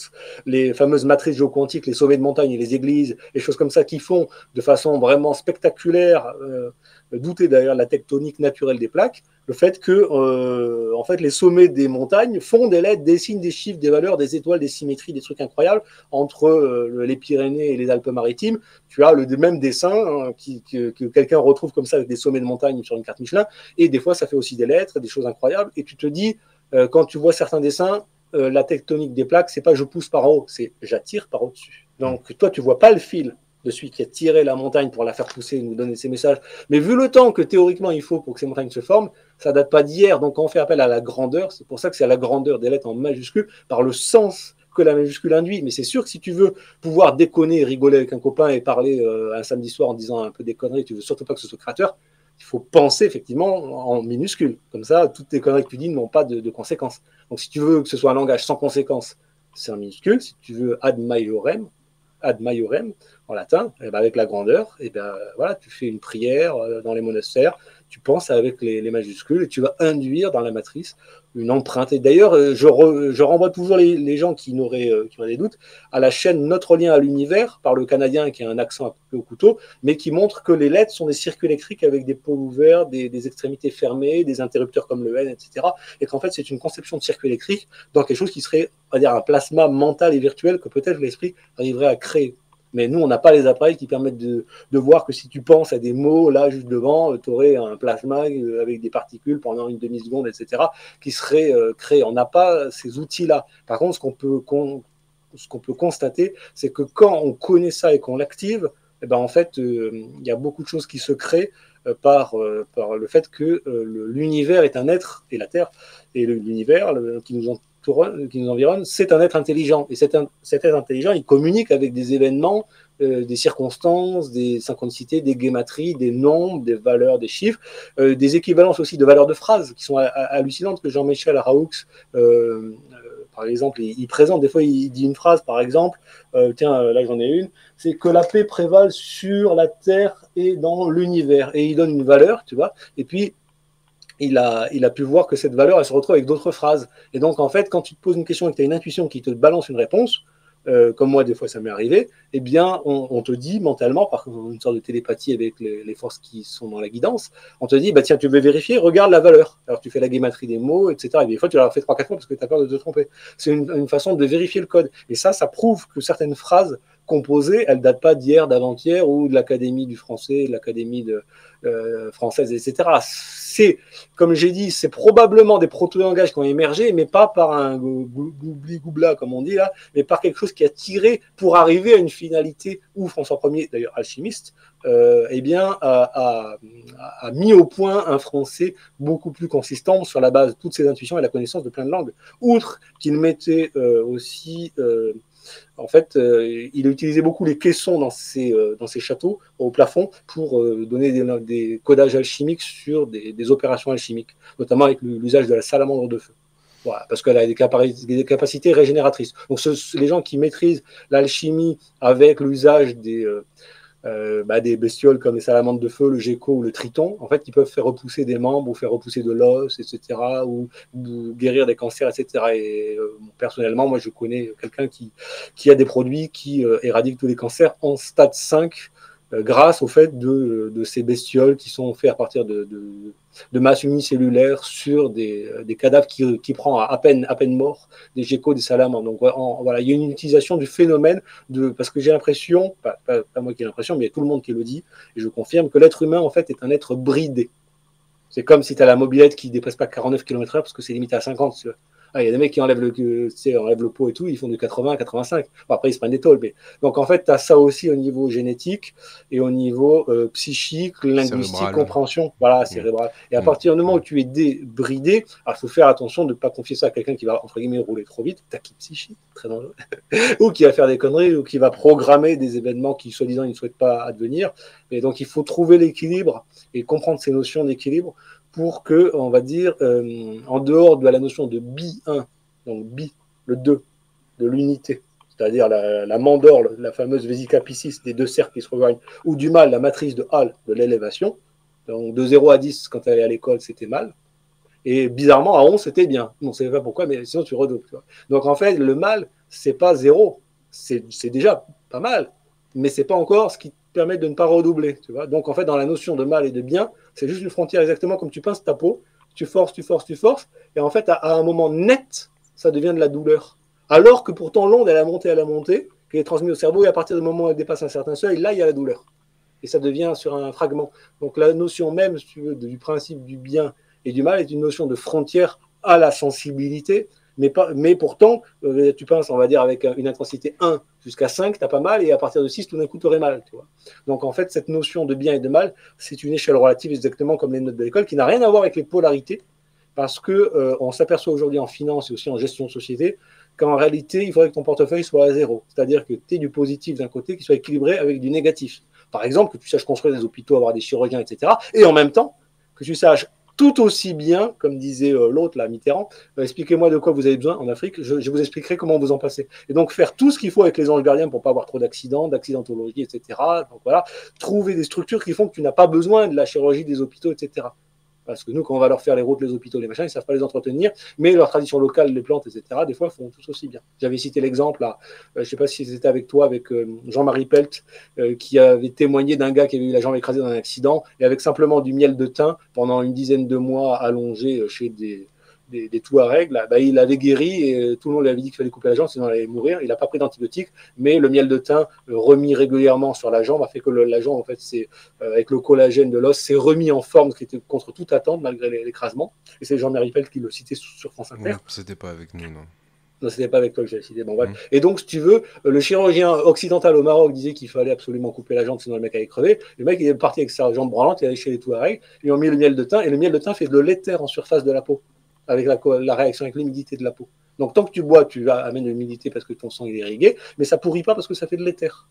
les fameuses matrices géoquantiques, les sommets de montagne et les églises, les choses comme ça qui font de façon vraiment spectaculaire, douter d'ailleurs de la tectonique naturelle des plaques, le fait que en fait, les sommets des montagnes font des lettres, des signes, des chiffres, des valeurs, des étoiles, des symétries, des trucs incroyables. Entre les Pyrénées et les Alpes-Maritimes, tu as le même dessin que quelqu'un retrouve comme ça avec des sommets de montagne sur une carte Michelin. Et des fois, ça fait aussi des lettres, des choses incroyables. Et tu te dis, quand tu vois certains dessins, la tectonique des plaques, c'est pas je pousse par en haut, c'est j'attire par au-dessus. Donc toi, tu vois pas le fil de celui qui a tiré la montagne pour la faire pousser et nous donner ses messages. Mais vu le temps que théoriquement il faut pour que ces montagnes se forment, ça date pas d'hier. Donc quand on fait appel à la grandeur, c'est pour ça que c'est à la grandeur des lettres en majuscule, par le sens que la majuscule induit. Mais c'est sûr que si tu veux pouvoir déconner, rigoler avec un copain et parler un samedi soir en disant un peu des conneries, tu veux surtout pas que ce soit créateur, il faut penser effectivement en minuscule. Comme ça, toutes les conneries que tu dis n'ont pas de conséquences. Donc si tu veux que ce soit un langage sans conséquences, c'est en minuscule. Si tu veux ad maiorem en latin, avec la grandeur, voilà, tu fais une prière dans les monastères, tu penses avec les majuscules et tu vas induire dans la matrice une empreinte. Et d'ailleurs, je renvoie toujours les gens qui auraient des doutes à la chaîne Notre lien à l'univers par le Canadien qui a un accent un peu au couteau, mais qui montre que les lettres sont des circuits électriques avec des pôles ouverts, des extrémités fermées, des interrupteurs comme le N, etc. Et qu'en fait, c'est une conception de circuit électrique dans quelque chose qui serait, on va dire, un plasma mental et virtuel que peut-être l'esprit arriverait à créer. Mais nous, on n'a pas les appareils qui permettent de voir que si tu penses à des mots, là, juste devant, tu aurais un plasma avec des particules pendant une demi-seconde, etc., qui seraient créées. On n'a pas ces outils-là. Par contre, ce qu'on peut constater, c'est que quand on connaît ça et qu'on l'active, eh ben, en fait, il y a beaucoup de choses qui se créent par le fait que l'univers est un être, et la Terre, et l'univers qui nous environne, c'est un être intelligent. Et cet être intelligent, il communique avec des événements, des circonstances, des synchronicités, des gématries, des nombres, des valeurs, des chiffres, des équivalences aussi de valeurs de phrases qui sont hallucinantes que Jean-Michel Raoux, par exemple, il présente, des fois il dit une phrase, par exemple, tiens, là j'en ai une, c'est que la paix prévale sur la Terre et dans l'univers. Et il donne une valeur, tu vois, et puis il a pu voir que cette valeur, elle se retrouve avec d'autres phrases. Et donc, en fait, quand tu te poses une question et que tu as une intuition qui te balance une réponse, comme moi, des fois, ça m'est arrivé, eh bien, on te dit mentalement, par une sorte de télépathie avec les forces qui sont dans la guidance, on te dit, bah, tiens, tu veux vérifier, regarde la valeur. Alors, tu fais la guématrie des mots, etc. Et des fois, tu l'as fait 3-4 fois parce que tu as peur de te tromper. C'est une façon de vérifier le code. Et ça prouve que certaines phrases composées, elles ne datent pas d'hier, d'avant-hier, ou de l'Académie du français, de l'Académie française, etc. C'est, comme j'ai dit, c'est probablement des proto-langages qui ont émergé, mais pas par un goubli-goubla, comme on dit là, mais par quelque chose qui a tiré pour arriver à une finalité où François Ier, d'ailleurs alchimiste, eh bien, a mis au point un français beaucoup plus consistant sur la base de toutes ses intuitions et la connaissance de plein de langues. Outre qu'il mettait aussi... en fait, il utilisait beaucoup les caissons dans ses châteaux au plafond pour donner des codages alchimiques sur des opérations alchimiques, notamment avec l'usage de la salamandre de feu. Voilà, parce qu'elle a des capacités régénératrices. Donc, les gens qui maîtrisent l'alchimie avec l'usage des bestioles comme les salamandres de feu, le gecko ou le triton, en fait, ils peuvent faire repousser des membres ou faire repousser de l'os, etc., ou guérir des cancers, etc. Et personnellement, moi, je connais quelqu'un qui a des produits qui éradiquent tous les cancers en stade 5 grâce au fait de ces bestioles qui sont faites à partir de masse unicellulaire sur des cadavres qui prend à peine mort, des geckos, des salamandres. Donc voilà, il y a une utilisation du phénomène parce que j'ai l'impression, pas moi qui ai l'impression, mais il y a tout le monde qui le dit, et je confirme que l'être humain en fait est un être bridé. C'est comme si tu as la mobilette qui ne dépasse pas 49 km/h parce que c'est limité à 50. Tu vois. Il y a des mecs qui enlèvent le pot et tout, ils font du 80 à 85. Bon, après, ils se prennent des tôles. Mais... Donc, en fait, tu as ça aussi au niveau génétique et au niveau psychique, linguistique, cérébral. Compréhension, voilà, cérébral. Et à partir du moment où tu es débridé, il faut faire attention de ne pas confier ça à quelqu'un qui va, entre guillemets, rouler trop vite, taquis psychique, très dangereux, ou qui va faire des conneries, ou qui va programmer des événements qui, soi-disant, il ne souhaite pas advenir. Et donc, il faut trouver l'équilibre et comprendre ces notions d'équilibre pour que, on va dire, en dehors de la notion de bi-1, donc bi, le 2, de l'unité, c'est-à-dire la mandorle, la fameuse vésica piscis, des deux cercles qui se rejoignent, ou du mal, la matrice de Hall, de l'élévation, donc de 0 à 10, quand tu allais à l'école, c'était mal, et bizarrement, à 11, c'était bien. On ne savait pas pourquoi, mais sinon tu redoubles. Donc en fait, le mal, c'est pas 0, c'est déjà pas mal, mais c'est pas encore ce qui permet de ne pas redoubler. Tu vois. Donc en fait, dans la notion de mal et de bien, c'est juste une frontière exactement comme tu pinces ta peau, tu forces, et en fait, à un moment net, ça devient de la douleur. Alors que pourtant, l'onde, elle a monté, qui est transmise au cerveau, et à partir du moment où elle dépasse un certain seuil, là, il y a la douleur. Et ça devient sur un fragment. Donc la notion même, si tu veux, du principe du bien et du mal est une notion de frontière à la sensibilité, mais pourtant, tu penses, on va dire, avec une intensité 1 jusqu'à 5, tu n'as pas mal, et à partir de 6, tout d'un coup, tu aurais mal. Tu vois. Donc, en fait, cette notion de bien et de mal, c'est une échelle relative, exactement comme les notes de l'école, qui n'a rien à voir avec les polarités, parce qu'on s'aperçoit aujourd'hui en finance et aussi en gestion de société qu'en réalité, il faudrait que ton portefeuille soit à 0. C'est-à-dire que tu aies du positif d'un côté qui soit équilibré avec du négatif. Par exemple, que tu saches construire des hôpitaux, avoir des chirurgiens, etc. Et en même temps, que tu saches tout aussi bien, comme disait l'autre, là, Mitterrand, expliquez-moi de quoi vous avez besoin en Afrique, je vous expliquerai comment vous en passez. Et donc, faire tout ce qu'il faut avec les anges gardiens pour ne pas avoir trop d'accidents, d'accidentologie, etc. Donc voilà, trouver des structures qui font que tu n'as pas besoin de la chirurgie des hôpitaux, etc. Parce que nous, quand on va leur faire les routes, les hôpitaux, les machins, ils ne savent pas les entretenir, mais leur tradition locale, les plantes, etc., des fois, font tous aussi bien. J'avais cité l'exemple, là, je ne sais pas si c'était avec toi, avec Jean-Marie Pelt, qui avait témoigné d'un gars qui avait eu la jambe écrasée dans un accident, et avec simplement du miel de thym, pendant une dizaine de mois allongé chez des Touaregs, là, bah, il avait guéri et tout le monde lui avait dit qu'il fallait couper la jambe, sinon il allait mourir. Il n'a pas pris d'antibiotiques, mais le miel de thym remis régulièrement sur la jambe a fait que la jambe, en fait, avec le collagène de l'os, s'est remis en forme, ce qui était contre toute attente malgré l'écrasement. Et c'est Jean-Marie Pelt qui le citait sur France Inter. Ouais, c'était pas avec nous, non. Non, c'était pas avec toi que j'ai cité. Bon, bref. Et donc, si tu veux, le chirurgien occidental au Maroc disait qu'il fallait absolument couper la jambe, sinon le mec allait crever. Le mec, il est parti avec sa jambe branlante, il est allé chez les Touaregs, ils ont mis le miel de thym, et le miel de thym fait de l'éther en surface de la peau, avec la réaction avec l'humidité de la peau. Donc, tant que tu bois, tu amènes de l'humidité parce que ton sang est irrigué, mais ça pourrit pas parce que ça fait de l'éther.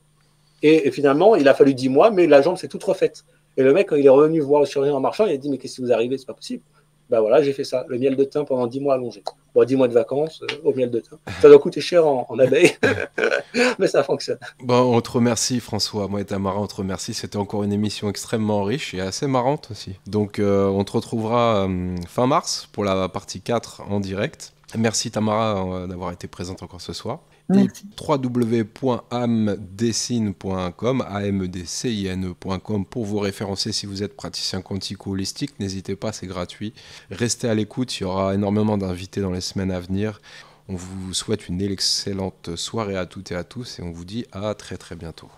Et finalement, il a fallu 10 mois, mais la jambe s'est toute refaite. Et le mec, quand il est revenu voir le chirurgien en marchant, il a dit, mais qu'est-ce qui vous arrive? C'est pas possible. Ben voilà, j'ai fait ça, le miel de thym pendant 10 mois allongé. Bon, 10 mois de vacances au miel de thym. Ça doit coûter cher en abeilles, mais ça fonctionne. Bon, on te remercie François, moi et Tamara, on te remercie. C'était encore une émission extrêmement riche et assez marrante aussi. Donc on te retrouvera fin mars pour la partie 4 en direct. Merci Tamara d'avoir été présente encore ce soir. Merci. www.amdecine.com, amdcine.com pour vous référencer si vous êtes praticien quantique ou holistique. N'hésitez pas, c'est gratuit. Restez à l'écoute, il y aura énormément d'invités dans les semaines à venir. On vous souhaite une excellente soirée à toutes et à tous et on vous dit à très très bientôt.